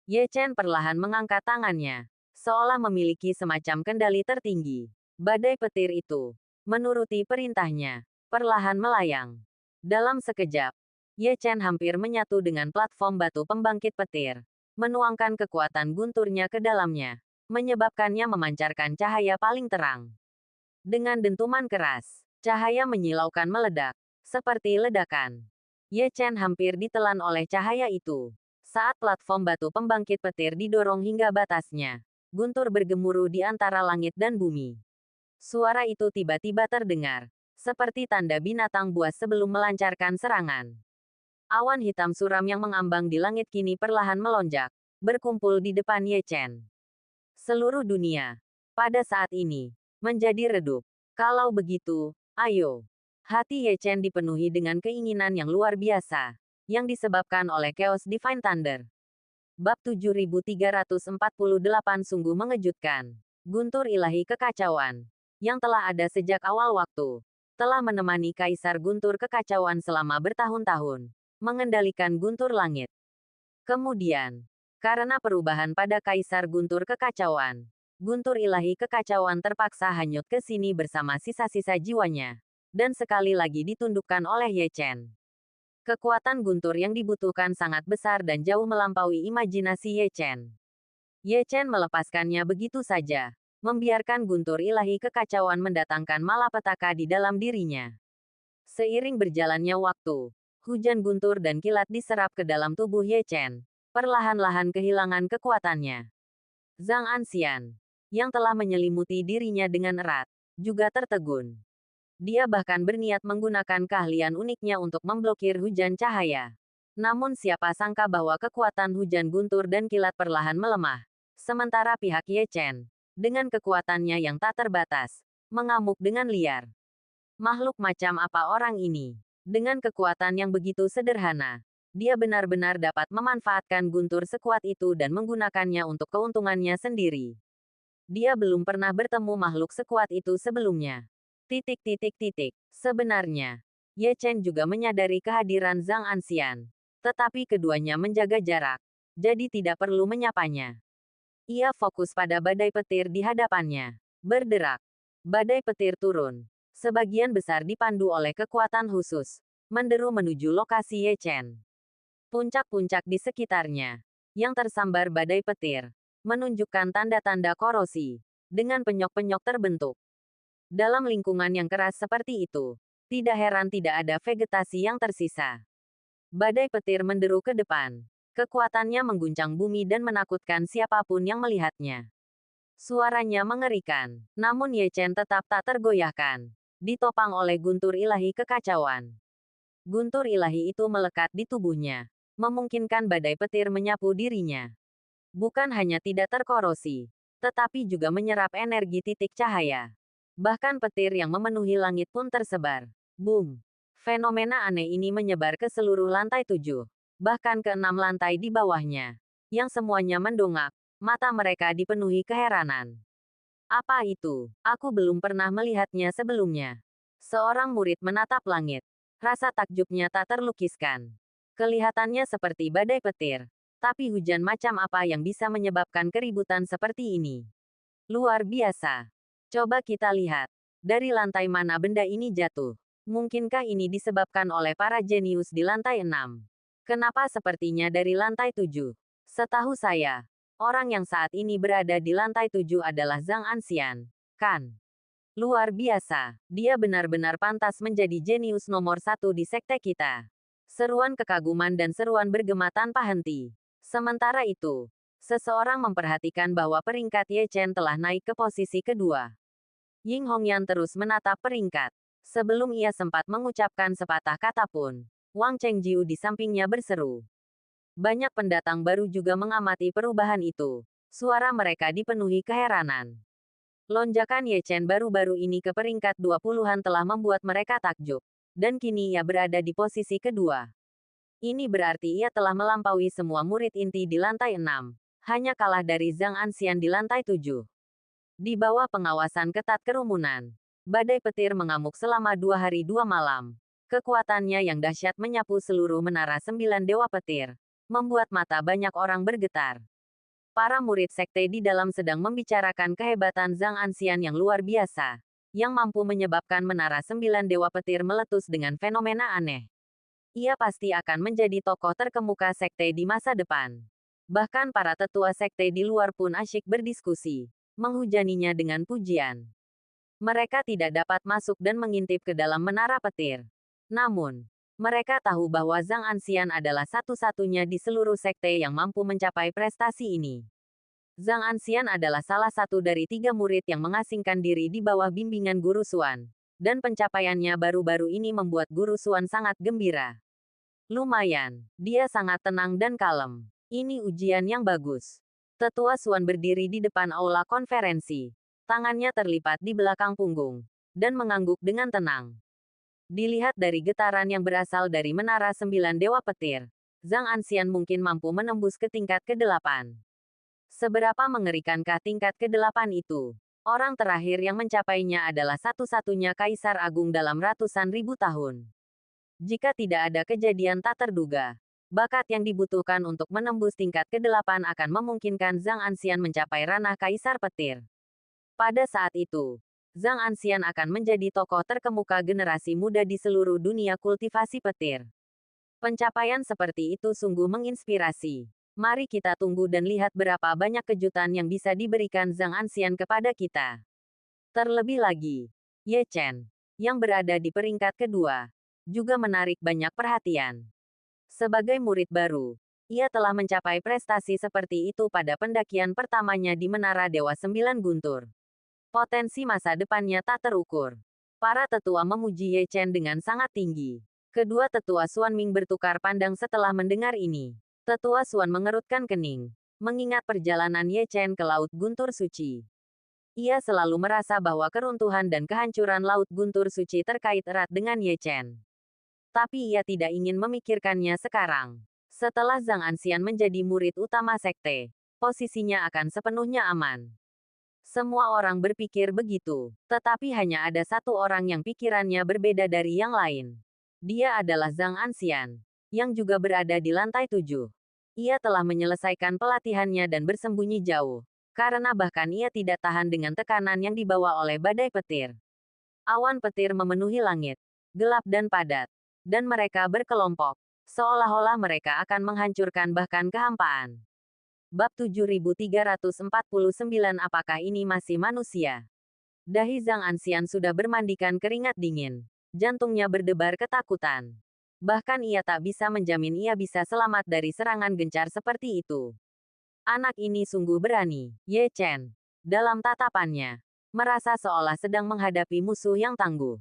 Ye Chen perlahan mengangkat tangannya, seolah memiliki semacam kendali tertinggi. Badai petir itu, menuruti perintahnya, perlahan melayang. Dalam sekejap, Ye Chen hampir menyatu dengan platform batu pembangkit petir, menuangkan kekuatan gunturnya ke dalamnya, menyebabkannya memancarkan cahaya paling terang. Dengan dentuman keras, cahaya menyilaukan meledak, seperti ledakan. Ye Chen hampir ditelan oleh cahaya itu. Saat platform batu pembangkit petir didorong hingga batasnya, guntur bergemuruh di antara langit dan bumi. Suara itu tiba-tiba terdengar, seperti tanda binatang buas sebelum melancarkan serangan. Awan hitam suram yang mengambang di langit kini perlahan melonjak, berkumpul di depan Ye Chen. Seluruh dunia, pada saat ini, menjadi redup. Kalau begitu, ayo. Hati Ye Chen dipenuhi dengan keinginan yang luar biasa, yang disebabkan oleh Chaos Divine Thunder. Bab 7348 sungguh mengejutkan. Guntur ilahi kekacauan, yang telah ada sejak awal waktu, telah menemani Kaisar Guntur kekacauan selama bertahun-tahun, mengendalikan guntur langit. Kemudian, karena perubahan pada Kaisar Guntur kekacauan, guntur ilahi kekacauan terpaksa hanyut ke sini bersama sisa-sisa jiwanya, dan sekali lagi ditundukkan oleh Ye Chen. Kekuatan guntur yang dibutuhkan sangat besar dan jauh melampaui imajinasi Ye Chen. Ye Chen melepaskannya begitu saja, membiarkan guntur ilahi kekacauan mendatangkan malapetaka di dalam dirinya. Seiring berjalannya waktu, hujan guntur dan kilat diserap ke dalam tubuh Ye Chen, perlahan-lahan kehilangan kekuatannya. Zhang Anxian, yang telah menyelimuti dirinya dengan erat, juga tertegun. Dia bahkan berniat menggunakan keahlian uniknya untuk memblokir hujan cahaya. Namun siapa sangka bahwa kekuatan hujan guntur dan kilat perlahan melemah. Sementara pihak Ye Chen, dengan kekuatannya yang tak terbatas, mengamuk dengan liar. Makhluk macam apa orang ini? Dengan kekuatan yang begitu sederhana, dia benar-benar dapat memanfaatkan guntur sekuat itu dan menggunakannya untuk keuntungannya sendiri. Dia belum pernah bertemu makhluk sekuat itu sebelumnya. Sebenarnya, Ye Chen juga menyadari kehadiran Zhang Anxian. Tetapi keduanya menjaga jarak, jadi tidak perlu menyapanya. Ia fokus pada badai petir di hadapannya. Berderak. Badai petir turun. Sebagian besar dipandu oleh kekuatan khusus. Menderu menuju lokasi Ye Chen. Puncak-puncak di sekitarnya, yang tersambar badai petir, menunjukkan tanda-tanda korosi, dengan penyok-penyok terbentuk. Dalam lingkungan yang keras seperti itu, tidak heran tidak ada vegetasi yang tersisa. Badai petir menderu ke depan. Kekuatannya mengguncang bumi dan menakutkan siapapun yang melihatnya. Suaranya mengerikan, namun Ye Chen tetap tak tergoyahkan. Ditopang oleh guntur ilahi kekacauan. Guntur ilahi itu melekat di tubuhnya, memungkinkan badai petir menyapu dirinya. Bukan hanya tidak terkorosi, tetapi juga menyerap energi titik cahaya. Bahkan petir yang memenuhi langit pun tersebar. Boom! Fenomena aneh ini menyebar ke seluruh lantai 7. Bahkan ke 6 lantai di bawahnya, yang semuanya mendongak, mata mereka dipenuhi keheranan. Apa itu? Aku belum pernah melihatnya sebelumnya. Seorang murid menatap langit. Rasa takjubnya tak terlukiskan. Kelihatannya seperti badai petir. Tapi hujan macam apa yang bisa menyebabkan keributan seperti ini? Luar biasa. Coba kita lihat. Dari lantai mana benda ini jatuh? Mungkinkah ini disebabkan oleh para jenius di lantai 6? Kenapa sepertinya dari lantai 7? Setahu saya, orang yang saat ini berada di lantai 7 adalah Zhang Anxian, kan? Luar biasa, dia benar-benar pantas menjadi jenius nomor 1 di sekte kita. Seruan kekaguman dan seruan bergema tanpa henti. Sementara itu, seseorang memperhatikan bahwa peringkat Ye Chen telah naik ke posisi kedua. Ying Hongyan terus menatap peringkat. Sebelum ia sempat mengucapkan sepatah kata pun, Wang Chengjiu di sampingnya berseru. Banyak pendatang baru juga mengamati perubahan itu. Suara mereka dipenuhi keheranan. Lonjakan Ye Chen baru-baru ini ke peringkat 20-an telah membuat mereka takjub. Dan kini ia berada di posisi kedua. Ini berarti ia telah melampaui semua murid inti di lantai 6. Hanya kalah dari Zhang Anxian di lantai 7. Di bawah pengawasan ketat kerumunan, badai petir mengamuk selama 2 hari 2 malam. Kekuatannya yang dahsyat menyapu seluruh menara 9 dewa petir, membuat mata banyak orang bergetar. Para murid sekte di dalam sedang membicarakan kehebatan Zhang Anxian yang luar biasa, yang mampu menyebabkan menara 9 dewa petir meletus dengan fenomena aneh. Ia pasti akan menjadi tokoh terkemuka sekte di masa depan. Bahkan para tetua sekte di luar pun asyik berdiskusi, menghujaninya dengan pujian. Mereka tidak dapat masuk dan mengintip ke dalam menara petir. Namun, mereka tahu bahwa Zhang Anxian adalah satu-satunya di seluruh sekte yang mampu mencapai prestasi ini. Zhang Anxian adalah salah satu dari 3 murid yang mengasingkan diri di bawah bimbingan Guru Xuan. Dan pencapaiannya baru-baru ini membuat Guru Xuan sangat gembira. Lumayan, dia sangat tenang dan kalem. Ini ujian yang bagus. Tetua Xuan berdiri di depan aula konferensi. Tangannya terlipat di belakang punggung. Dan mengangguk dengan tenang. Dilihat dari getaran yang berasal dari menara 9 dewa petir, Zhang Anxian mungkin mampu menembus ke tingkat ke-8. Seberapa mengerikankah tingkat ke-8 itu? Orang terakhir yang mencapainya adalah satu-satunya kaisar agung dalam ratusan ribu tahun. Jika tidak ada kejadian tak terduga, bakat yang dibutuhkan untuk menembus tingkat ke-8 akan memungkinkan Zhang Anxian mencapai ranah kaisar petir. Pada saat itu, Zhang Anxian akan menjadi tokoh terkemuka generasi muda di seluruh dunia kultivasi petir. Pencapaian seperti itu sungguh menginspirasi. Mari kita tunggu dan lihat berapa banyak kejutan yang bisa diberikan Zhang Anxian kepada kita. Terlebih lagi, Ye Chen, yang berada di peringkat kedua, juga menarik banyak perhatian. Sebagai murid baru, ia telah mencapai prestasi seperti itu pada pendakian pertamanya di Menara Dewa Sembilan Guntur. Potensi masa depannya tak terukur. Para tetua memuji Ye Chen dengan sangat tinggi. Kedua tetua Xuan Ming bertukar pandang setelah mendengar ini. Tetua Xuan mengerutkan kening, mengingat perjalanan Ye Chen ke Laut Guntur Suci. Ia selalu merasa bahwa keruntuhan dan kehancuran Laut Guntur Suci terkait erat dengan Ye Chen. Tapi ia tidak ingin memikirkannya sekarang. Setelah Zhang Anxian menjadi murid utama sekte, posisinya akan sepenuhnya aman. Semua orang berpikir begitu, tetapi hanya ada satu orang yang pikirannya berbeda dari yang lain. Dia adalah Zhang Anxian, yang juga berada di lantai 7. Ia telah menyelesaikan pelatihannya dan bersembunyi jauh, karena bahkan ia tidak tahan dengan tekanan yang dibawa oleh badai petir. Awan petir memenuhi langit, gelap dan padat, dan mereka berkelompok, seolah-olah mereka akan menghancurkan bahkan kehampaan. Bab 7349 Apakah ini masih manusia? Dahi Zhang Anxian sudah bermandikan keringat dingin. Jantungnya berdebar ketakutan. Bahkan ia tak bisa menjamin ia bisa selamat dari serangan gencar seperti itu. Anak ini sungguh berani, Ye Chen. Dalam tatapannya, merasa seolah sedang menghadapi musuh yang tangguh.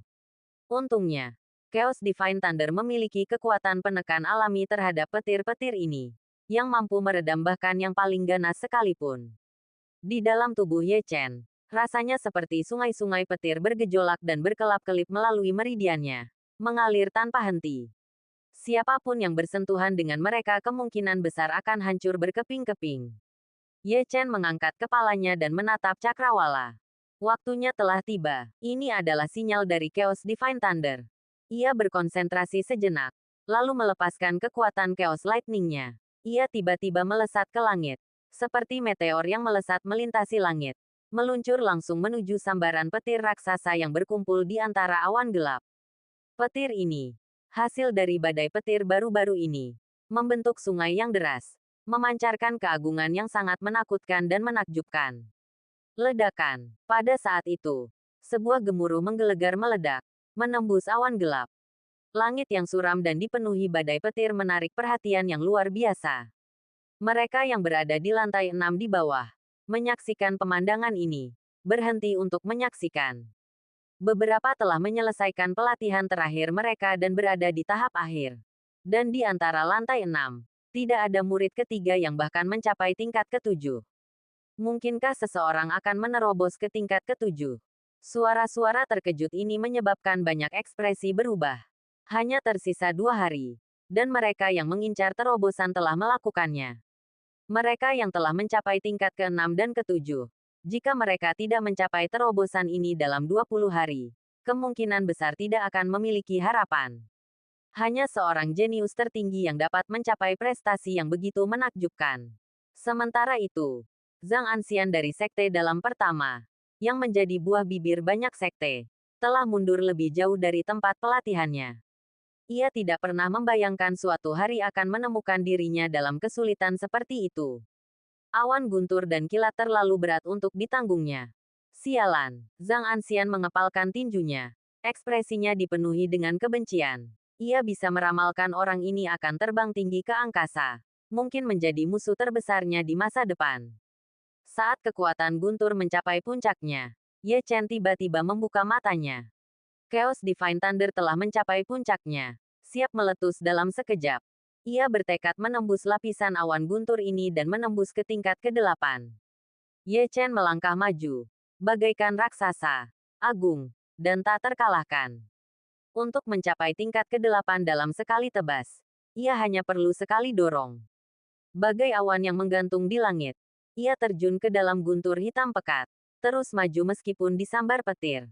Untungnya, Chaos Divine Thunder memiliki kekuatan penekan alami terhadap petir-petir ini, yang mampu meredam bahkan yang paling ganas sekalipun. Di dalam tubuh Ye Chen, rasanya seperti sungai-sungai petir bergejolak dan berkelap-kelip melalui meridiannya, mengalir tanpa henti. Siapapun yang bersentuhan dengan mereka kemungkinan besar akan hancur berkeping-keping. Ye Chen mengangkat kepalanya dan menatap cakrawala. Waktunya telah tiba. Ini adalah sinyal dari Chaos Divine Thunder. Ia berkonsentrasi sejenak, lalu melepaskan kekuatan Chaos Lightning-nya. Ia tiba-tiba melesat ke langit, seperti meteor yang melesat melintasi langit, meluncur langsung menuju sambaran petir raksasa yang berkumpul di antara awan gelap. Petir ini, hasil dari badai petir baru-baru ini, membentuk sungai yang deras, memancarkan keagungan yang sangat menakutkan dan menakjubkan. Ledakan. Pada saat itu, sebuah gemuruh menggelegar meledak, menembus awan gelap. Langit yang suram dan dipenuhi badai petir menarik perhatian yang luar biasa. Mereka yang berada di lantai 6 di bawah, menyaksikan pemandangan ini, berhenti untuk menyaksikan. Beberapa telah menyelesaikan pelatihan terakhir mereka dan berada di tahap akhir. Dan di antara lantai 6, tidak ada murid ketiga yang bahkan mencapai tingkat ke-7. Mungkinkah seseorang akan menerobos ke tingkat ke-7? Suara-suara terkejut ini menyebabkan banyak ekspresi berubah. Hanya tersisa 2 hari, dan mereka yang mengincar terobosan telah melakukannya. Mereka yang telah mencapai tingkat ke-6 dan ke-7, jika mereka tidak mencapai terobosan ini dalam 20 hari, kemungkinan besar tidak akan memiliki harapan. Hanya seorang jenius tertinggi yang dapat mencapai prestasi yang begitu menakjubkan. Sementara itu, Zhang Anxian dari Sekte Dalam pertama, yang menjadi buah bibir banyak sekte, telah mundur lebih jauh dari tempat pelatihannya. Ia tidak pernah membayangkan suatu hari akan menemukan dirinya dalam kesulitan seperti itu. Awan guntur dan kilat terlalu berat untuk ditanggungnya. Sialan, Zhang Anxian mengepalkan tinjunya. Ekspresinya dipenuhi dengan kebencian. Ia bisa meramalkan orang ini akan terbang tinggi ke angkasa. Mungkin menjadi musuh terbesarnya di masa depan. Saat kekuatan guntur mencapai puncaknya, Ye Chen tiba-tiba membuka matanya. Chaos Divine Thunder telah mencapai puncaknya, siap meletus dalam sekejap. Ia bertekad menembus lapisan awan guntur ini dan menembus ke tingkat ke-8. Ye Chen melangkah maju, bagaikan raksasa, agung, dan tak terkalahkan. Untuk mencapai tingkat ke-8 dalam sekali tebas, ia hanya perlu sekali dorong. Bagai awan yang menggantung di langit, ia terjun ke dalam guntur hitam pekat, terus maju meskipun disambar petir.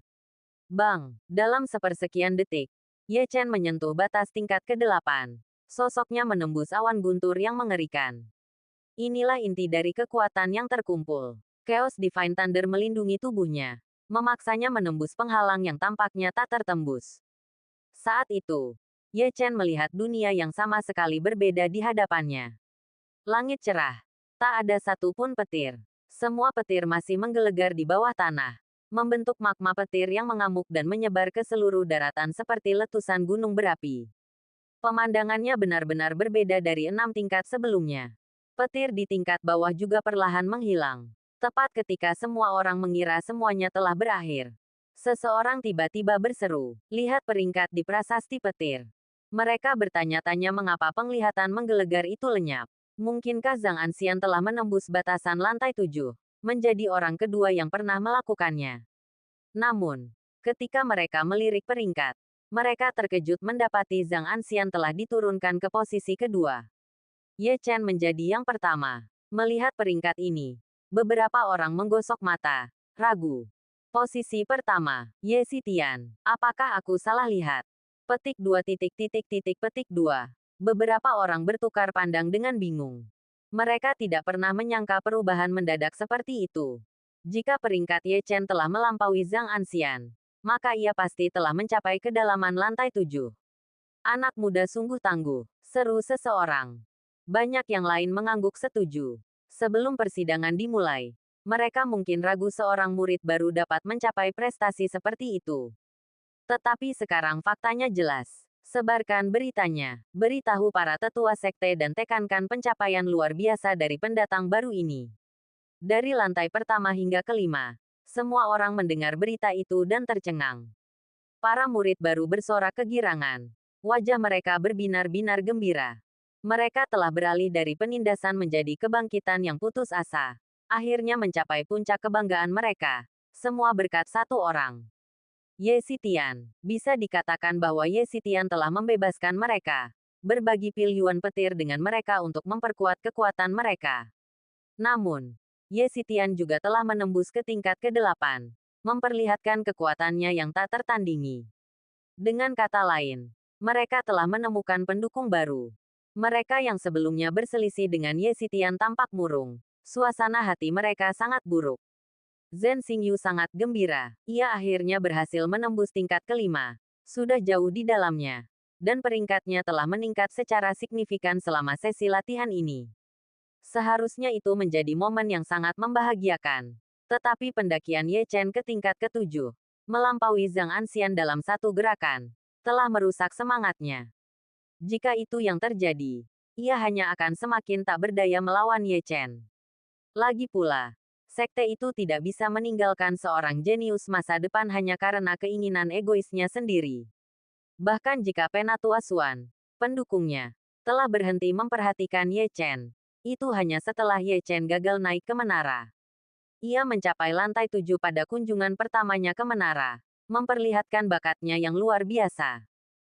Bang! Dalam sepersekian detik, Ye Chen menyentuh batas tingkat ke-8. Sosoknya menembus awan guntur yang mengerikan. Inilah inti dari kekuatan yang terkumpul. Chaos Divine Thunder melindungi tubuhnya, memaksanya menembus penghalang yang tampaknya tak tertembus. Saat itu, Ye Chen melihat dunia yang sama sekali berbeda di hadapannya. Langit cerah. Tak ada satupun petir. Semua petir masih menggelegar di bawah tanah, membentuk magma petir yang mengamuk dan menyebar ke seluruh daratan seperti letusan gunung berapi. Pemandangannya benar-benar berbeda dari 6 tingkat sebelumnya. Petir di tingkat bawah juga perlahan menghilang. Tepat ketika semua orang mengira semuanya telah berakhir, seseorang tiba-tiba berseru, "Lihat peringkat di prasasti petir." Mereka bertanya-tanya mengapa penglihatan menggelegar itu lenyap. Mungkinkah Zhang Anxian telah menembus batasan lantai 7, menjadi orang kedua yang pernah melakukannya. Namun, ketika mereka melirik peringkat, mereka terkejut mendapati Zhang Anxian telah diturunkan ke posisi kedua. Ye Chen menjadi yang pertama. Melihat peringkat ini, beberapa orang menggosok mata, ragu. Posisi pertama, Ye Xitian. Apakah aku salah lihat? Petik 2 petik 2. Beberapa orang bertukar pandang dengan bingung. Mereka tidak pernah menyangka perubahan mendadak seperti itu. Jika peringkat Ye Chen telah melampaui Zhang Anxian, maka ia pasti telah mencapai kedalaman lantai 7. Anak muda sungguh tangguh, seru seseorang. Banyak yang lain mengangguk setuju. Sebelum persidangan dimulai, mereka mungkin ragu seorang murid baru dapat mencapai prestasi seperti itu. Tetapi sekarang faktanya jelas. Sebarkan beritanya, beritahu para tetua sekte dan tekankan pencapaian luar biasa dari pendatang baru ini. Dari lantai pertama hingga kelima, semua orang mendengar berita itu dan tercengang. Para murid baru bersorak kegirangan. Wajah mereka berbinar-binar gembira. Mereka telah beralih dari penindasan menjadi kebangkitan yang putus asa. Akhirnya mencapai puncak kebanggaan mereka. Semua berkat satu orang. Ye Xitian. Bisa dikatakan bahwa Ye Xitian telah membebaskan mereka. Berbagi pil Yuan petir dengan mereka untuk memperkuat kekuatan mereka. Namun, Ye Xitian juga telah menembus ke tingkat ke-8. Memperlihatkan kekuatannya yang tak tertandingi. Dengan kata lain, mereka telah menemukan pendukung baru. Mereka yang sebelumnya berselisih dengan Ye Xitian tampak murung. Suasana hati mereka sangat buruk. Zhen Xingyu sangat gembira. Ia akhirnya berhasil menembus tingkat kelima. Sudah jauh di dalamnya. Dan peringkatnya telah meningkat secara signifikan selama sesi latihan ini. Seharusnya itu menjadi momen yang sangat membahagiakan. Tetapi pendakian Ye Chen ke tingkat ke-7, melampaui Zhang Anxian dalam satu gerakan, telah merusak semangatnya. Jika itu yang terjadi, ia hanya akan semakin tak berdaya melawan Ye Chen. Lagi pula, sekte itu tidak bisa meninggalkan seorang jenius masa depan hanya karena keinginan egoisnya sendiri. Bahkan jika Penatua Xuan, pendukungnya, telah berhenti memperhatikan Ye Chen, itu hanya setelah Ye Chen gagal naik ke menara. Ia mencapai lantai 7 pada kunjungan pertamanya ke menara, memperlihatkan bakatnya yang luar biasa.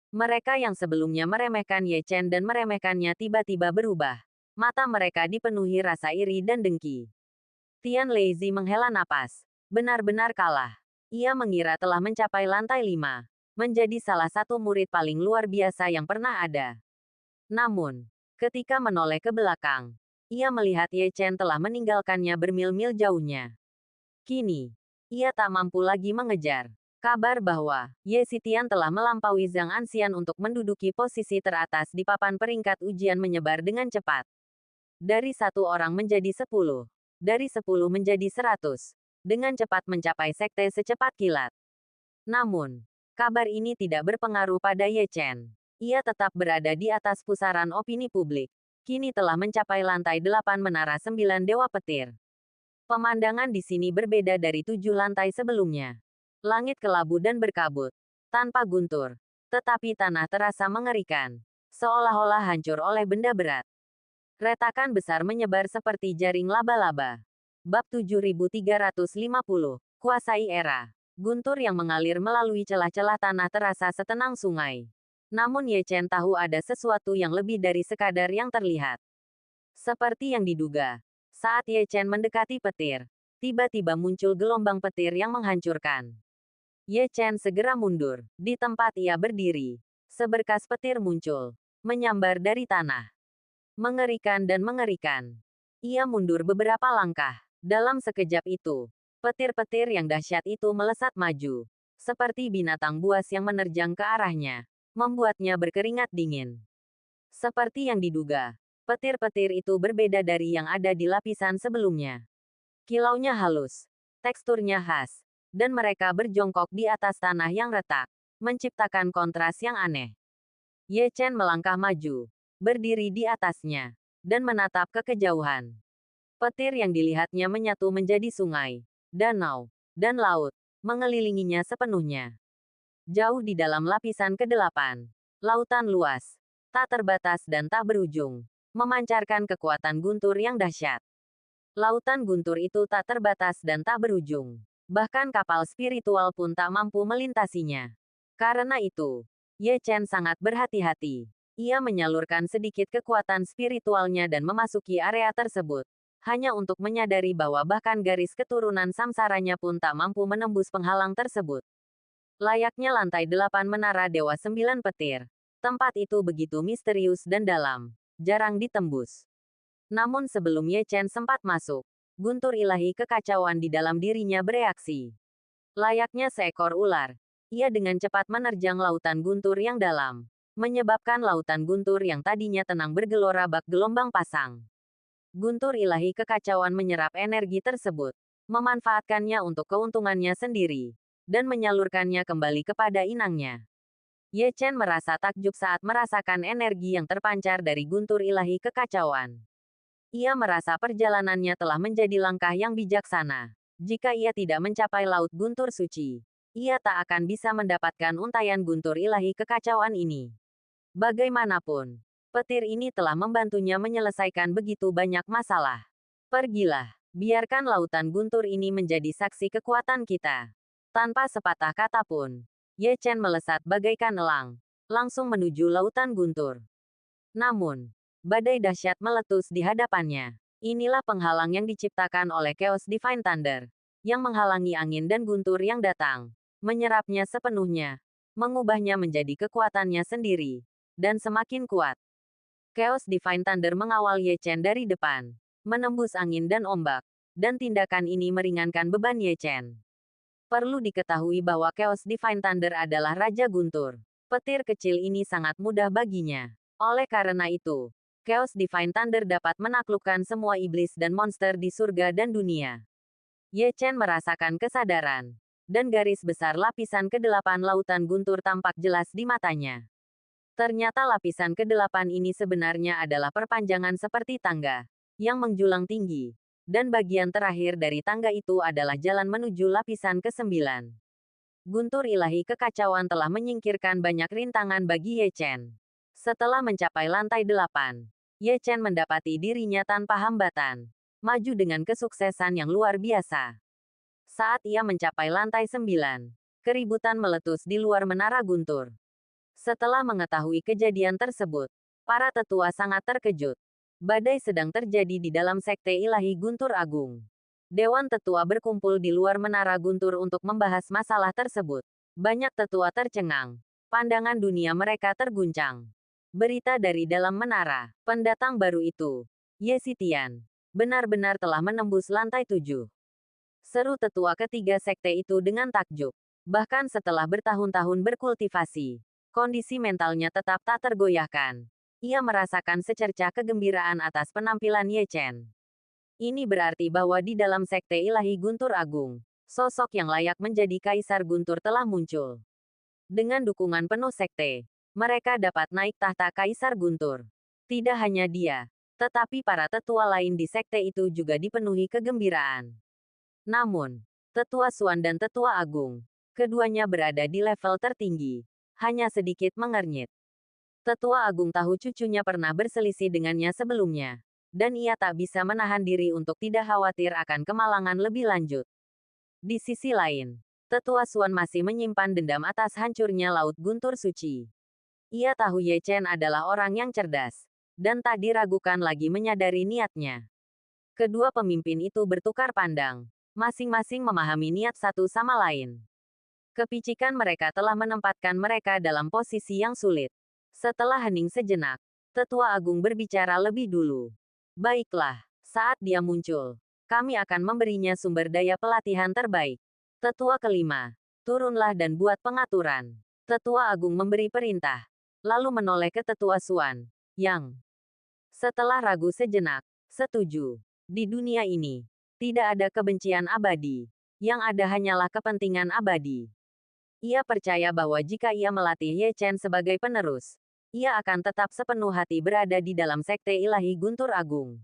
Mereka yang sebelumnya meremehkan Ye Chen dan meremehkannya tiba-tiba berubah. Mata mereka dipenuhi rasa iri dan dengki. Tian Leizi menghela napas. Benar-benar kalah. Ia mengira telah mencapai lantai 5. Menjadi salah satu murid paling luar biasa yang pernah ada. Namun, ketika menoleh ke belakang, ia melihat Ye Chen telah meninggalkannya bermil-mil jauhnya. Kini, ia tak mampu lagi mengejar. Kabar bahwa Ye Xitian telah melampaui Zhang Anxian untuk menduduki posisi teratas di papan peringkat ujian menyebar dengan cepat. Dari 1 orang menjadi 10. Dari 10 menjadi 100. Dengan cepat mencapai sekte secepat kilat. Namun, kabar ini tidak berpengaruh pada Ye Chen. Ia tetap berada di atas pusaran opini publik. Kini telah mencapai lantai 8 menara 9 Dewa Petir. Pemandangan di sini berbeda dari 7 lantai sebelumnya. Langit kelabu dan berkabut, tanpa guntur. Tetapi tanah terasa mengerikan, seolah-olah hancur oleh benda berat. Retakan besar menyebar seperti jaring laba-laba. Bab 7350, Kuasai Era. Guntur yang mengalir melalui celah-celah tanah terasa setenang sungai. Namun Ye Chen tahu ada sesuatu yang lebih dari sekadar yang terlihat. Seperti yang diduga, saat Ye Chen mendekati petir, tiba-tiba muncul gelombang petir yang menghancurkan. Ye Chen segera mundur. Di tempat ia berdiri, seberkas petir muncul, menyambar dari tanah. Mengerikan dan mengerikan. Ia mundur beberapa langkah. Dalam sekejap itu, petir-petir yang dahsyat itu melesat maju, seperti binatang buas yang menerjang ke arahnya, membuatnya berkeringat dingin. Seperti yang diduga, Petir-petir itu berbeda dari yang ada di lapisan sebelumnya. Kilaunya halus, teksturnya khas, dan mereka berjongkok di atas tanah yang retak, menciptakan kontras yang aneh. Ye Chen melangkah maju, berdiri di atasnya, dan menatap ke kejauhan. Petir yang dilihatnya menyatu menjadi sungai, danau, dan laut, mengelilinginya sepenuhnya. Jauh di dalam lapisan ke-8, lautan luas, tak terbatas dan tak berujung, memancarkan kekuatan guntur yang dahsyat. Lautan guntur itu tak terbatas dan tak berujung. Bahkan kapal spiritual pun tak mampu melintasinya. Karena itu, Ye Chen sangat berhati-hati. Ia menyalurkan sedikit kekuatan spiritualnya dan memasuki area tersebut, hanya untuk menyadari bahwa bahkan garis keturunan samsaranya pun tak mampu menembus penghalang tersebut. Layaknya lantai 8 menara Dewa 9 Petir. Tempat itu begitu misterius dan dalam, jarang ditembus. Namun sebelum Ye Chen sempat masuk, guntur ilahi kekacauan di dalam dirinya bereaksi. Layaknya seekor ular, ia dengan cepat menerjang lautan guntur yang dalam, menyebabkan lautan guntur yang tadinya tenang bergelora bak gelombang pasang. Guntur ilahi kekacauan menyerap energi tersebut, memanfaatkannya untuk keuntungannya sendiri, dan menyalurkannya kembali kepada inangnya. Ye Chen merasa takjub saat merasakan energi yang terpancar dari guntur ilahi kekacauan. Ia merasa perjalanannya telah menjadi langkah yang bijaksana. Jika ia tidak mencapai Laut Guntur Suci, ia tak akan bisa mendapatkan untayan guntur ilahi kekacauan ini. Bagaimanapun, petir ini telah membantunya menyelesaikan begitu banyak masalah. Pergilah, biarkan lautan guntur ini menjadi saksi kekuatan kita. Tanpa sepatah kata pun, Ye Chen melesat bagaikan elang, langsung menuju lautan guntur. Namun, badai dahsyat meletus di hadapannya. Inilah penghalang yang diciptakan oleh Chaos Divine Thunder, yang menghalangi angin dan guntur yang datang, menyerapnya sepenuhnya, mengubahnya menjadi kekuatannya sendiri, dan semakin kuat. Chaos Divine Thunder mengawal Ye Chen dari depan, menembus angin dan ombak, dan tindakan ini meringankan beban Ye Chen. Perlu diketahui bahwa Chaos Divine Thunder adalah Raja Guntur. Petir kecil ini sangat mudah baginya. Oleh karena itu, Chaos Divine Thunder dapat menaklukkan semua iblis dan monster di surga dan dunia. Ye Chen merasakan kesadaran, dan garis besar lapisan ke-8 lautan guntur tampak jelas di matanya. Ternyata lapisan ke-8 ini sebenarnya adalah perpanjangan seperti tangga, yang menjulang tinggi, dan bagian terakhir dari tangga itu adalah jalan menuju lapisan ke-9. Guntur ilahi kekacauan telah menyingkirkan banyak rintangan bagi Ye Chen. Setelah mencapai lantai 8, Ye Chen mendapati dirinya tanpa hambatan, maju dengan kesuksesan yang luar biasa. Saat ia mencapai lantai 9, keributan meletus di luar menara guntur. Setelah mengetahui kejadian tersebut, para tetua sangat terkejut. Badai sedang terjadi di dalam sekte ilahi Guntur Agung. Dewan tetua berkumpul di luar menara guntur untuk membahas masalah tersebut. Banyak tetua tercengang. Pandangan dunia mereka terguncang. Berita dari dalam menara, pendatang baru itu, Ye Xitian, benar-benar telah menembus lantai 7. Seru tetua ketiga sekte itu dengan takjub. Bahkan setelah bertahun-tahun berkultivasi, kondisi mentalnya tetap tak tergoyahkan. Ia merasakan secercah kegembiraan atas penampilan Ye Chen. Ini berarti bahwa di dalam sekte ilahi Guntur Agung, sosok yang layak menjadi Kaisar Guntur telah muncul. Dengan dukungan penuh sekte, mereka dapat naik tahta Kaisar Guntur. Tidak hanya dia, tetapi para tetua lain di sekte itu juga dipenuhi kegembiraan. Namun, Tetua Xuan dan Tetua Agung, keduanya berada di level tertinggi, hanya sedikit mengernyit. Tetua Agung tahu cucunya pernah berselisih dengannya sebelumnya, dan ia tak bisa menahan diri untuk tidak khawatir akan kemalangan lebih lanjut. Di sisi lain, Tetua Xuan masih menyimpan dendam atas hancurnya Laut Guntur Suci. Ia tahu Ye Chen adalah orang yang cerdas, dan tak diragukan lagi menyadari niatnya. Kedua pemimpin itu bertukar pandang, masing-masing memahami niat satu sama lain. Kepicikan mereka telah menempatkan mereka dalam posisi yang sulit. Setelah hening sejenak, Tetua Agung berbicara lebih dulu. Baiklah, saat dia muncul, kami akan memberinya sumber daya pelatihan terbaik. Tetua kelima, turunlah dan buat pengaturan. Tetua Agung memberi perintah, lalu menoleh ke Tetua Xuan, yang Setelah ragu sejenak, setuju. Di dunia ini, tidak ada kebencian abadi. Yang ada hanyalah kepentingan abadi. Ia percaya bahwa jika ia melatih Ye Chen sebagai penerus, ia akan tetap sepenuh hati berada di dalam sekte ilahi Guntur Agung.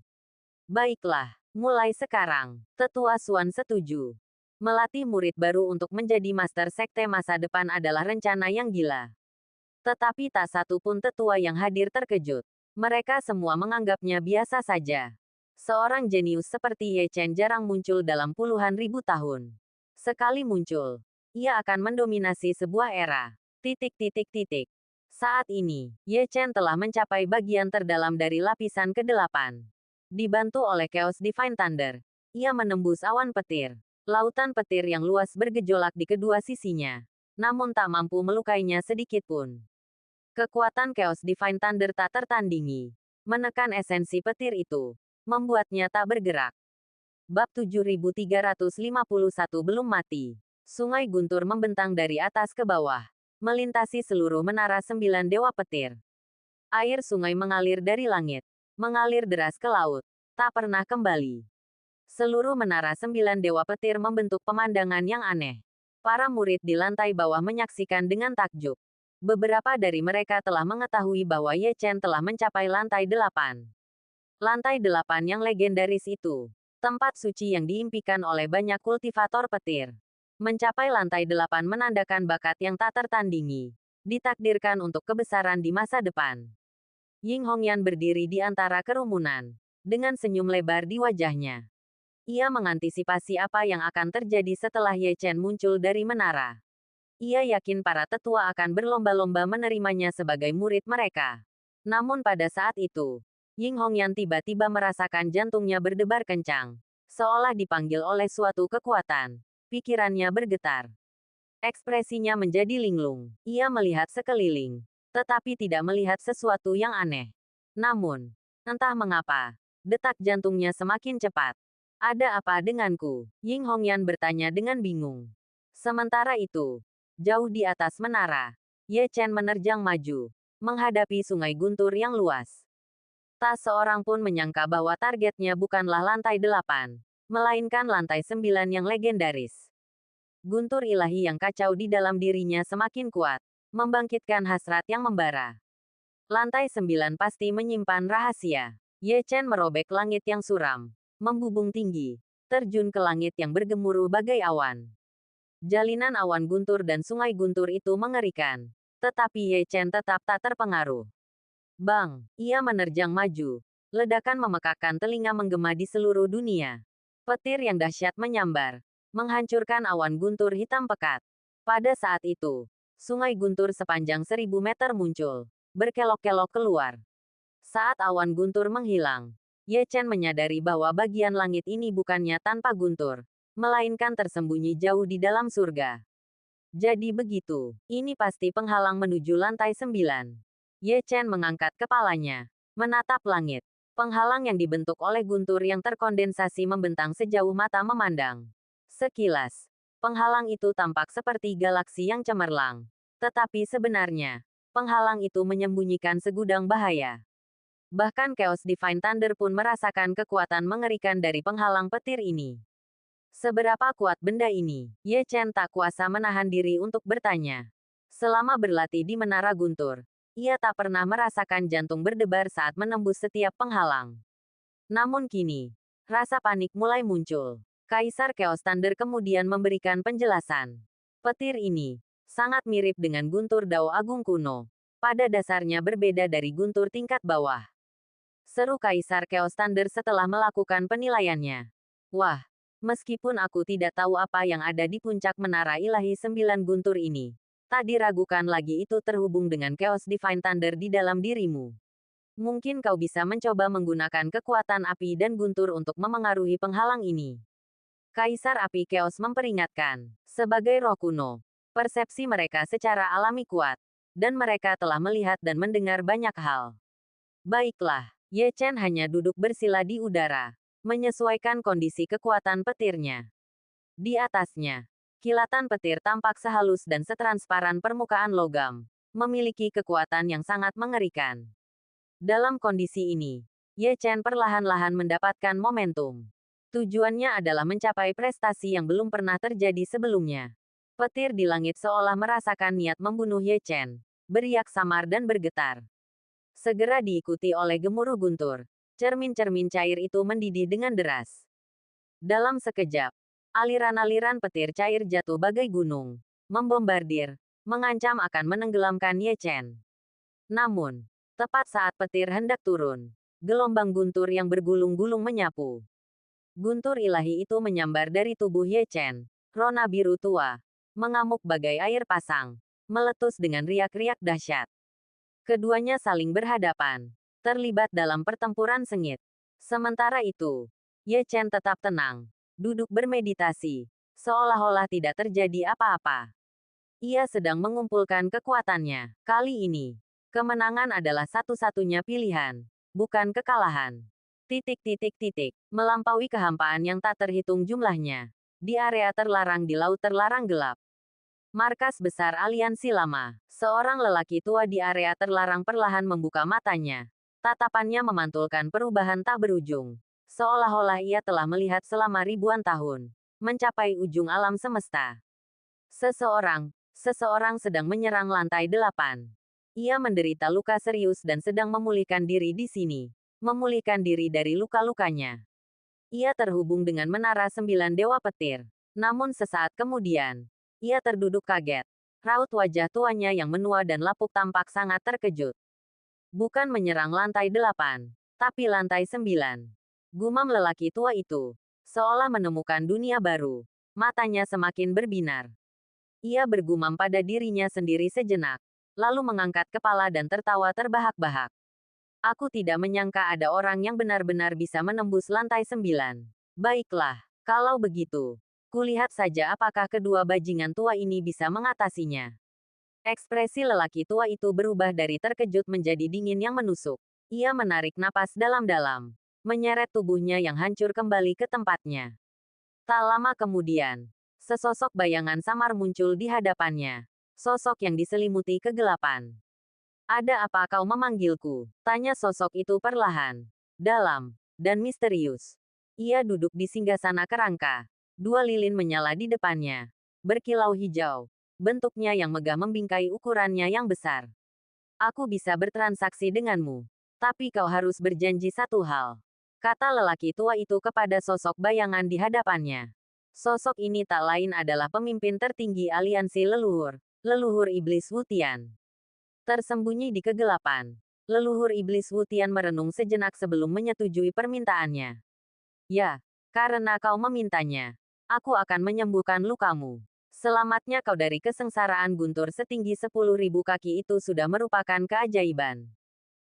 Baiklah, mulai sekarang, Tetua Suan setuju. Melatih murid baru untuk menjadi master sekte masa depan adalah rencana yang gila. Tetapi tak satu pun tetua yang hadir terkejut. Mereka semua menganggapnya biasa saja. Seorang jenius seperti Ye Chen jarang muncul dalam puluhan ribu tahun. Sekali muncul, ia akan mendominasi sebuah era. Saat ini, Ye Chen telah mencapai bagian terdalam dari lapisan ke-8. Dibantu oleh Chaos Divine Thunder, ia menembus awan petir. Lautan petir yang luas bergejolak di kedua sisinya, namun tak mampu melukainya sedikit pun. Kekuatan Chaos Divine Thunder tak tertandingi. Menekan esensi petir itu, membuatnya tak bergerak. Bab 7351 belum mati. Sungai Guntur membentang dari atas ke bawah, melintasi seluruh menara 9 dewa petir. Air sungai mengalir dari langit, mengalir deras ke laut, tak pernah kembali. Seluruh menara 9 dewa petir membentuk pemandangan yang aneh. Para murid di lantai bawah menyaksikan dengan takjub. Beberapa dari mereka telah mengetahui bahwa Ye Chen telah mencapai lantai 8. Lantai 8 yang legendaris itu, tempat suci yang diimpikan oleh banyak kultivator petir. Mencapai lantai 8 menandakan bakat yang tak tertandingi, ditakdirkan untuk kebesaran di masa depan. Ying Hongyan berdiri di antara kerumunan, dengan senyum lebar di wajahnya. Ia mengantisipasi apa yang akan terjadi setelah Ye Chen muncul dari menara. Ia yakin para tetua akan berlomba-lomba menerimanya sebagai murid mereka. Namun pada saat itu, Ying Hongyan tiba-tiba merasakan jantungnya berdebar kencang, seolah dipanggil oleh suatu kekuatan. Pikirannya bergetar. Ekspresinya menjadi linglung. Ia melihat sekeliling, tetapi tidak melihat sesuatu yang aneh. Namun, entah mengapa, detak jantungnya semakin cepat. Ada apa denganku? Ying Hongyan bertanya dengan bingung. Sementara itu, jauh di atas menara, Ye Chen menerjang maju, menghadapi sungai Guntur yang luas. Tak seorang pun menyangka bahwa targetnya bukanlah lantai 8, melainkan lantai 9 yang legendaris. Guntur ilahi yang kacau di dalam dirinya semakin kuat, membangkitkan hasrat yang membara. Lantai 9 pasti menyimpan rahasia. Ye Chen merobek langit yang suram, membubung tinggi, terjun ke langit yang bergemuruh bagai awan. Jalinan awan guntur dan sungai guntur itu mengerikan, tetapi Ye Chen tetap tak terpengaruh. Bang, ia menerjang maju. Ledakan memekakkan telinga menggema di seluruh dunia. Petir yang dahsyat menyambar, menghancurkan awan guntur hitam pekat. Pada saat itu, sungai guntur sepanjang 1000 meter muncul, berkelok-kelok keluar. Saat awan guntur menghilang, Ye Chen menyadari bahwa bagian langit ini bukannya tanpa guntur, melainkan tersembunyi jauh di dalam surga. Jadi begitu, ini pasti penghalang menuju lantai 9. Ye Chen mengangkat kepalanya, menatap langit. Penghalang yang dibentuk oleh guntur yang terkondensasi membentang sejauh mata memandang. Sekilas, penghalang itu tampak seperti galaksi yang cemerlang. Tetapi sebenarnya, penghalang itu menyembunyikan segudang bahaya. Bahkan Chaos Divine Thunder pun merasakan kekuatan mengerikan dari penghalang petir ini. Seberapa kuat benda ini? Ye Chen tak kuasa menahan diri untuk bertanya. Selama berlatih di Menara Guntur, ia tak pernah merasakan jantung berdebar saat menembus setiap penghalang. Namun kini, rasa panik mulai muncul. Kaisar Chaos Thunder kemudian memberikan penjelasan. Petir ini sangat mirip dengan guntur Dao Agung kuno. Pada dasarnya berbeda dari guntur tingkat bawah. Seru Kaisar Chaos Thunder setelah melakukan penilaiannya. Wah, meskipun aku tidak tahu apa yang ada di puncak menara ilahi 9 guntur ini, tak diragukan lagi itu terhubung dengan Chaos Divine Thunder di dalam dirimu. Mungkin kau bisa mencoba menggunakan kekuatan api dan guntur untuk memengaruhi penghalang ini. Kaisar Api Chaos memperingatkan. Sebagai roh kuno, persepsi mereka secara alami kuat, dan mereka telah melihat dan mendengar banyak hal. Baiklah, Ye Chen hanya duduk bersila di udara, menyesuaikan kondisi kekuatan petirnya. Di atasnya, kilatan petir tampak sehalus dan setransparan permukaan logam, memiliki kekuatan yang sangat mengerikan. Dalam kondisi ini, Ye Chen perlahan-lahan mendapatkan momentum. Tujuannya adalah mencapai prestasi yang belum pernah terjadi sebelumnya. Petir di langit seolah merasakan niat membunuh Ye Chen. Beriak samar dan bergetar. Segera diikuti oleh gemuruh guntur. Cermin-cermin cair itu mendidih dengan deras. Dalam sekejap, aliran-aliran petir cair jatuh bagai gunung. Membombardir, mengancam akan menenggelamkan Ye Chen. Namun, tepat saat petir hendak turun, gelombang guntur yang bergulung-gulung menyapu. Guntur ilahi itu menyambar dari tubuh Ye Chen. Rona biru tua, mengamuk bagai air pasang, meletus dengan riak-riak dahsyat. Keduanya saling berhadapan, terlibat dalam pertempuran sengit. Sementara itu, Ye Chen tetap tenang, duduk bermeditasi, seolah-olah tidak terjadi apa-apa. Ia sedang mengumpulkan kekuatannya. Kali ini, kemenangan adalah satu-satunya pilihan, bukan kekalahan. Melampaui kehampaan yang tak terhitung jumlahnya. Di area terlarang di laut terlarang gelap. Markas besar aliansi lama. Seorang lelaki tua di area terlarang perlahan membuka matanya. Tatapannya memantulkan perubahan tak berujung. Seolah-olah ia telah melihat selama ribuan tahun. Mencapai ujung alam semesta. Seseorang sedang menyerang lantai 8. Ia menderita luka serius dan sedang memulihkan diri di sini. Memulihkan diri dari luka-lukanya. Ia terhubung dengan menara 9 Dewa Petir. Namun sesaat kemudian, ia terduduk kaget. Raut wajah tuanya yang menua dan lapuk tampak sangat terkejut. Bukan menyerang lantai 8, tapi lantai 9. Gumam lelaki tua itu, seolah menemukan dunia baru. Matanya semakin berbinar. Ia bergumam pada dirinya sendiri sejenak, lalu mengangkat kepala dan tertawa terbahak-bahak. Aku tidak menyangka ada orang yang benar-benar bisa menembus lantai 9. Baiklah, kalau begitu, kulihat saja apakah kedua bajingan tua ini bisa mengatasinya. Ekspresi lelaki tua itu berubah dari terkejut menjadi dingin yang menusuk. Ia menarik napas dalam-dalam, menyeret tubuhnya yang hancur kembali ke tempatnya. Tak lama kemudian, sesosok bayangan samar muncul di hadapannya. Sosok yang diselimuti kegelapan. Ada apa kau memanggilku? Tanya sosok itu perlahan, dalam, dan misterius. Ia duduk di singgasana kerangka. 2 lilin menyala di depannya. Berkilau hijau. Bentuknya yang megah membingkai ukurannya yang besar. Aku bisa bertransaksi denganmu. Tapi kau harus berjanji satu hal. Kata lelaki tua itu kepada sosok bayangan di hadapannya. Sosok ini tak lain adalah pemimpin tertinggi aliansi leluhur, leluhur iblis Wutian. Tersembunyi di kegelapan, leluhur iblis Wutian merenung sejenak sebelum menyetujui permintaannya. Ya, karena kau memintanya, aku akan menyembuhkan lukamu. Selamatnya kau dari kesengsaraan guntur setinggi 10.000 kaki itu sudah merupakan keajaiban.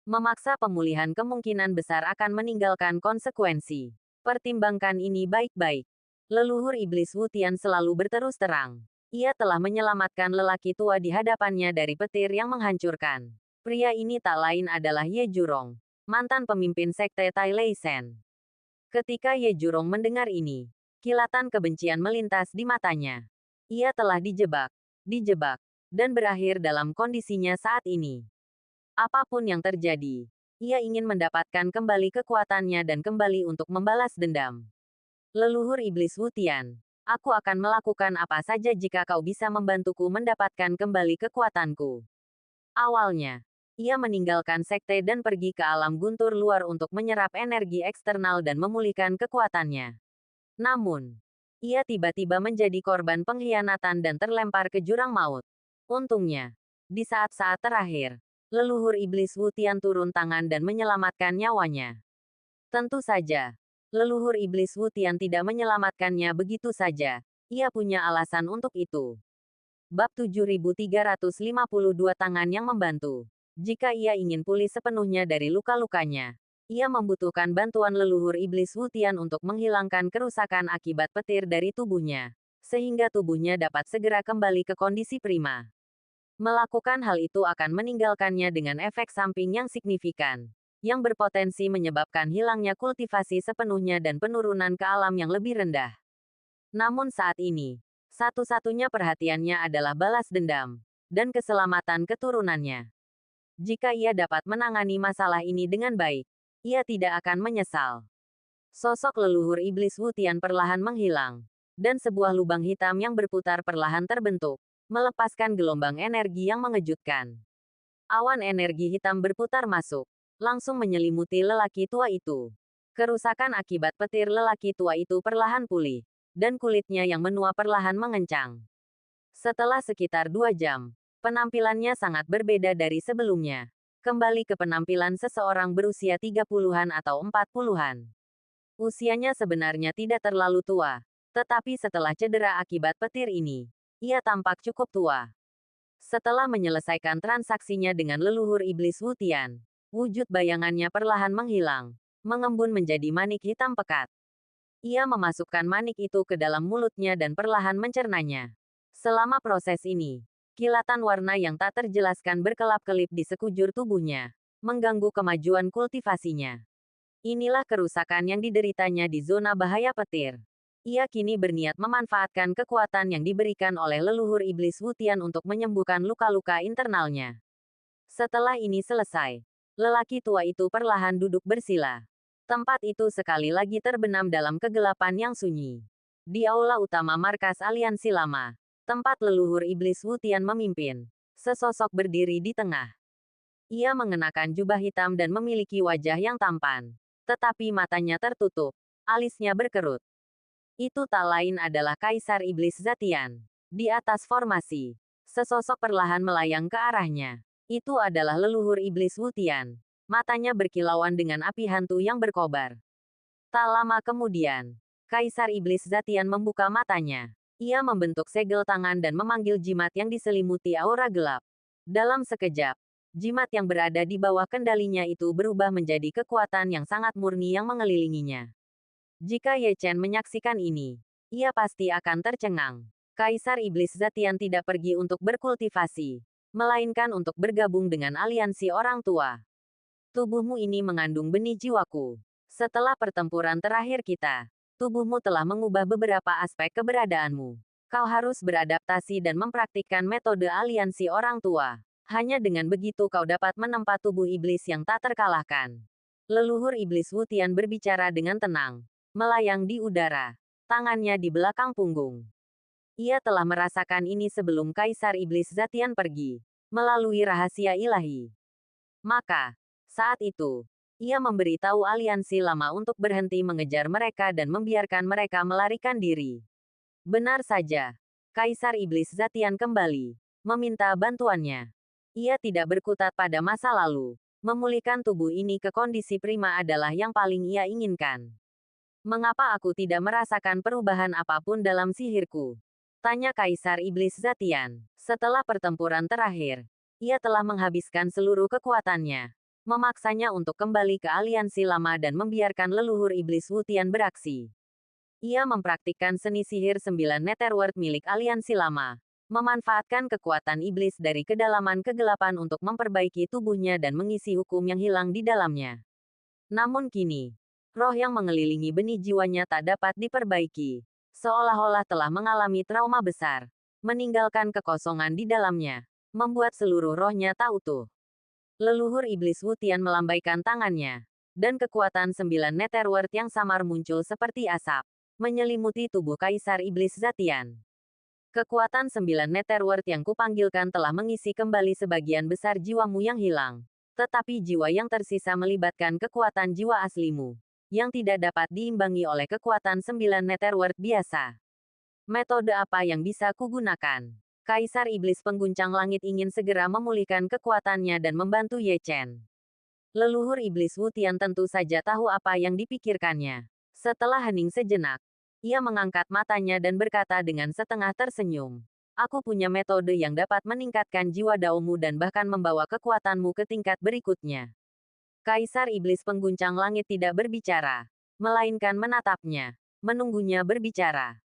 Memaksa pemulihan kemungkinan besar akan meninggalkan konsekuensi. Pertimbangkan ini baik-baik. Leluhur iblis Wutian selalu berterus terang. Ia telah menyelamatkan lelaki tua di hadapannya dari petir yang menghancurkan. Pria ini tak lain adalah Ye Jurong, mantan pemimpin sekte Tai Lei Sen. Ketika Ye Jurong mendengar ini, kilatan kebencian melintas di matanya. Ia telah dijebak, dan berakhir dalam kondisinya saat ini. Apapun yang terjadi, ia ingin mendapatkan kembali kekuatannya dan kembali untuk membalas dendam. Leluhur iblis Wutian. Aku akan melakukan apa saja jika kau bisa membantuku mendapatkan kembali kekuatanku. Awalnya, ia meninggalkan sekte dan pergi ke alam guntur luar untuk menyerap energi eksternal dan memulihkan kekuatannya. Namun, ia tiba-tiba menjadi korban pengkhianatan dan terlempar ke jurang maut. Untungnya, di saat-saat terakhir, leluhur iblis Wutian turun tangan dan menyelamatkan nyawanya. Tentu saja, leluhur iblis Wutian tidak menyelamatkannya begitu saja. Ia punya alasan untuk itu. Bab 7352 Tangan yang membantu. Jika ia ingin pulih sepenuhnya dari luka-lukanya, ia membutuhkan bantuan leluhur iblis Wutian untuk menghilangkan kerusakan akibat petir dari tubuhnya, sehingga tubuhnya dapat segera kembali ke kondisi prima. Melakukan hal itu akan meninggalkannya dengan efek samping yang signifikan, yang berpotensi menyebabkan hilangnya kultivasi sepenuhnya dan penurunan ke alam yang lebih rendah. Namun saat ini, satu-satunya perhatiannya adalah balas dendam, dan keselamatan keturunannya. Jika ia dapat menangani masalah ini dengan baik, Ia tidak akan menyesal. Sosok leluhur iblis Wutian perlahan menghilang, dan sebuah lubang hitam yang berputar perlahan terbentuk, melepaskan gelombang energi yang mengejutkan. Awan energi hitam berputar masuk, langsung menyelimuti lelaki tua itu. Kerusakan akibat petir lelaki tua itu perlahan pulih, dan kulitnya yang menua perlahan mengencang. Setelah sekitar 2 jam, penampilannya sangat berbeda dari sebelumnya. Kembali ke penampilan seseorang berusia 30-an atau 40-an. Usianya sebenarnya tidak terlalu tua, tetapi setelah cedera akibat petir ini, ia tampak cukup tua. Setelah menyelesaikan transaksinya dengan leluhur iblis Wutian, wujud bayangannya perlahan menghilang, mengembun menjadi manik hitam pekat. Ia memasukkan manik itu ke dalam mulutnya dan perlahan mencernanya. Selama proses ini, kilatan warna yang tak terjelaskan berkelap-kelip di sekujur tubuhnya, mengganggu kemajuan kultivasinya. Inilah kerusakan yang dideritanya di zona bahaya petir. Ia kini berniat memanfaatkan kekuatan yang diberikan oleh leluhur iblis Wutian untuk menyembuhkan luka-luka internalnya. Setelah ini selesai, lelaki tua itu perlahan duduk bersila. Tempat itu sekali lagi terbenam dalam kegelapan yang sunyi. Di aula utama markas aliansi lama, tempat leluhur iblis Wutian memimpin, sesosok berdiri di tengah. Ia mengenakan jubah hitam dan memiliki wajah yang tampan. Tetapi matanya tertutup, alisnya berkerut. Itu tak lain adalah Kaisar Iblis Zatian. Di atas formasi, sesosok perlahan melayang ke arahnya. Itu adalah leluhur Iblis Wutian. Matanya berkilauan dengan api hantu yang berkobar. Tak lama kemudian, Kaisar Iblis Zatian membuka matanya. Ia membentuk segel tangan dan memanggil jimat yang diselimuti aura gelap. Dalam sekejap, jimat yang berada di bawah kendalinya itu berubah menjadi kekuatan yang sangat murni yang mengelilinginya. Jika Ye Chen menyaksikan ini, ia pasti akan tercengang. Kaisar Iblis Zatian tidak pergi untuk berkultivasi, melainkan untuk bergabung dengan aliansi orang tua. Tubuhmu ini mengandung benih jiwaku. Setelah pertempuran terakhir kita, tubuhmu telah mengubah beberapa aspek keberadaanmu. Kau harus beradaptasi dan mempraktikkan metode aliansi orang tua. Hanya dengan begitu kau dapat menempa tubuh iblis yang tak terkalahkan. Leluhur iblis Wutian berbicara dengan tenang, melayang di udara, tangannya di belakang punggung. Ia telah merasakan ini sebelum Kaisar Iblis Zatian pergi, melalui rahasia ilahi. Maka, saat itu, ia memberitahu aliansi lama untuk berhenti mengejar mereka dan membiarkan mereka melarikan diri. Benar saja, Kaisar Iblis Zatian kembali, meminta bantuannya. Ia tidak berkutat pada masa lalu. Memulihkan tubuh ini ke kondisi prima adalah yang paling ia inginkan. Mengapa aku tidak merasakan perubahan apapun dalam sihirku? Tanya Kaisar Iblis Zatian. Setelah pertempuran terakhir, ia telah menghabiskan seluruh kekuatannya. Memaksanya untuk kembali ke aliansi lama dan membiarkan leluhur Iblis Wutian beraksi. Ia mempraktikkan seni sihir 9 Netherworld milik aliansi lama. Memanfaatkan kekuatan iblis dari kedalaman kegelapan untuk memperbaiki tubuhnya dan mengisi hukum yang hilang di dalamnya. Namun kini, roh yang mengelilingi benih jiwanya tak dapat diperbaiki. Seolah-olah telah mengalami trauma besar, meninggalkan kekosongan di dalamnya, membuat seluruh rohnya tak utuh. Leluhur iblis Wutian melambaikan tangannya, dan kekuatan 9 Netherworld yang samar muncul seperti asap, menyelimuti tubuh Kaisar Iblis Zatian. Kekuatan 9 Netherworld yang kupanggilkan telah mengisi kembali sebagian besar jiwamu yang hilang. Tetapi jiwa yang tersisa melibatkan kekuatan jiwa aslimu, yang tidak dapat diimbangi oleh kekuatan 9 Netherworld biasa. Metode apa yang bisa kugunakan? Kaisar Iblis Pengguncang Langit ingin segera memulihkan kekuatannya dan membantu Ye Chen. Leluhur Iblis Wutian tentu saja tahu apa yang dipikirkannya. Setelah hening sejenak, ia mengangkat matanya dan berkata dengan setengah tersenyum. Aku punya metode yang dapat meningkatkan jiwa daomu dan bahkan membawa kekuatanmu ke tingkat berikutnya. Kaisar Iblis Pengguncang Langit tidak berbicara, melainkan menatapnya, menunggunya berbicara.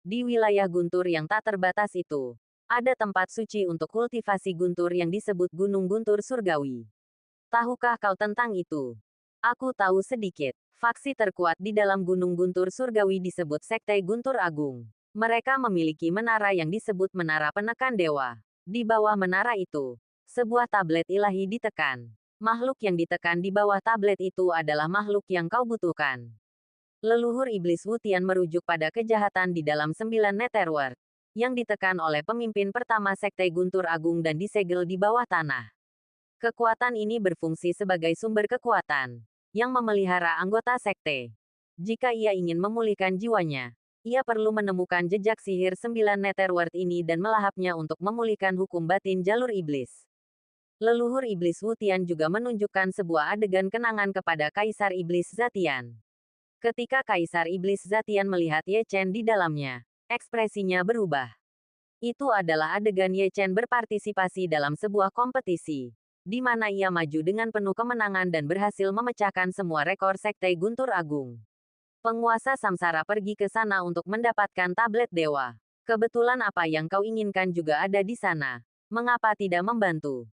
Di wilayah guntur yang tak terbatas itu, ada tempat suci untuk kultivasi guntur yang disebut Gunung Guntur Surgawi. Tahukah kau tentang itu? Aku tahu sedikit. Faksi terkuat di dalam Gunung Guntur Surgawi disebut Sekte Guntur Agung. Mereka memiliki menara yang disebut Menara Penekan Dewa. Di bawah menara itu, sebuah tablet ilahi ditekan. Makhluk yang ditekan di bawah tablet itu adalah makhluk yang kau butuhkan. Leluhur iblis Wutian merujuk pada kejahatan di dalam 9 Netherworld, yang ditekan oleh pemimpin pertama Sekte Guntur Agung dan disegel di bawah tanah. Kekuatan ini berfungsi sebagai sumber kekuatan, yang memelihara anggota sekte. Jika ia ingin memulihkan jiwanya, ia perlu menemukan jejak sihir 9 Netherworld ini dan melahapnya untuk memulihkan hukum batin jalur iblis. Leluhur iblis Wutian juga menunjukkan sebuah adegan kenangan kepada Kaisar Iblis Zatian. Ketika Kaisar Iblis Zatian melihat Ye Chen di dalamnya, ekspresinya berubah. Itu adalah adegan Ye Chen berpartisipasi dalam sebuah kompetisi, di mana ia maju dengan penuh kemenangan dan berhasil memecahkan semua rekor Sekte Guntur Agung. Penguasa Samsara pergi ke sana untuk mendapatkan tablet dewa. Kebetulan apa yang kau inginkan juga ada di sana. Mengapa tidak membantu?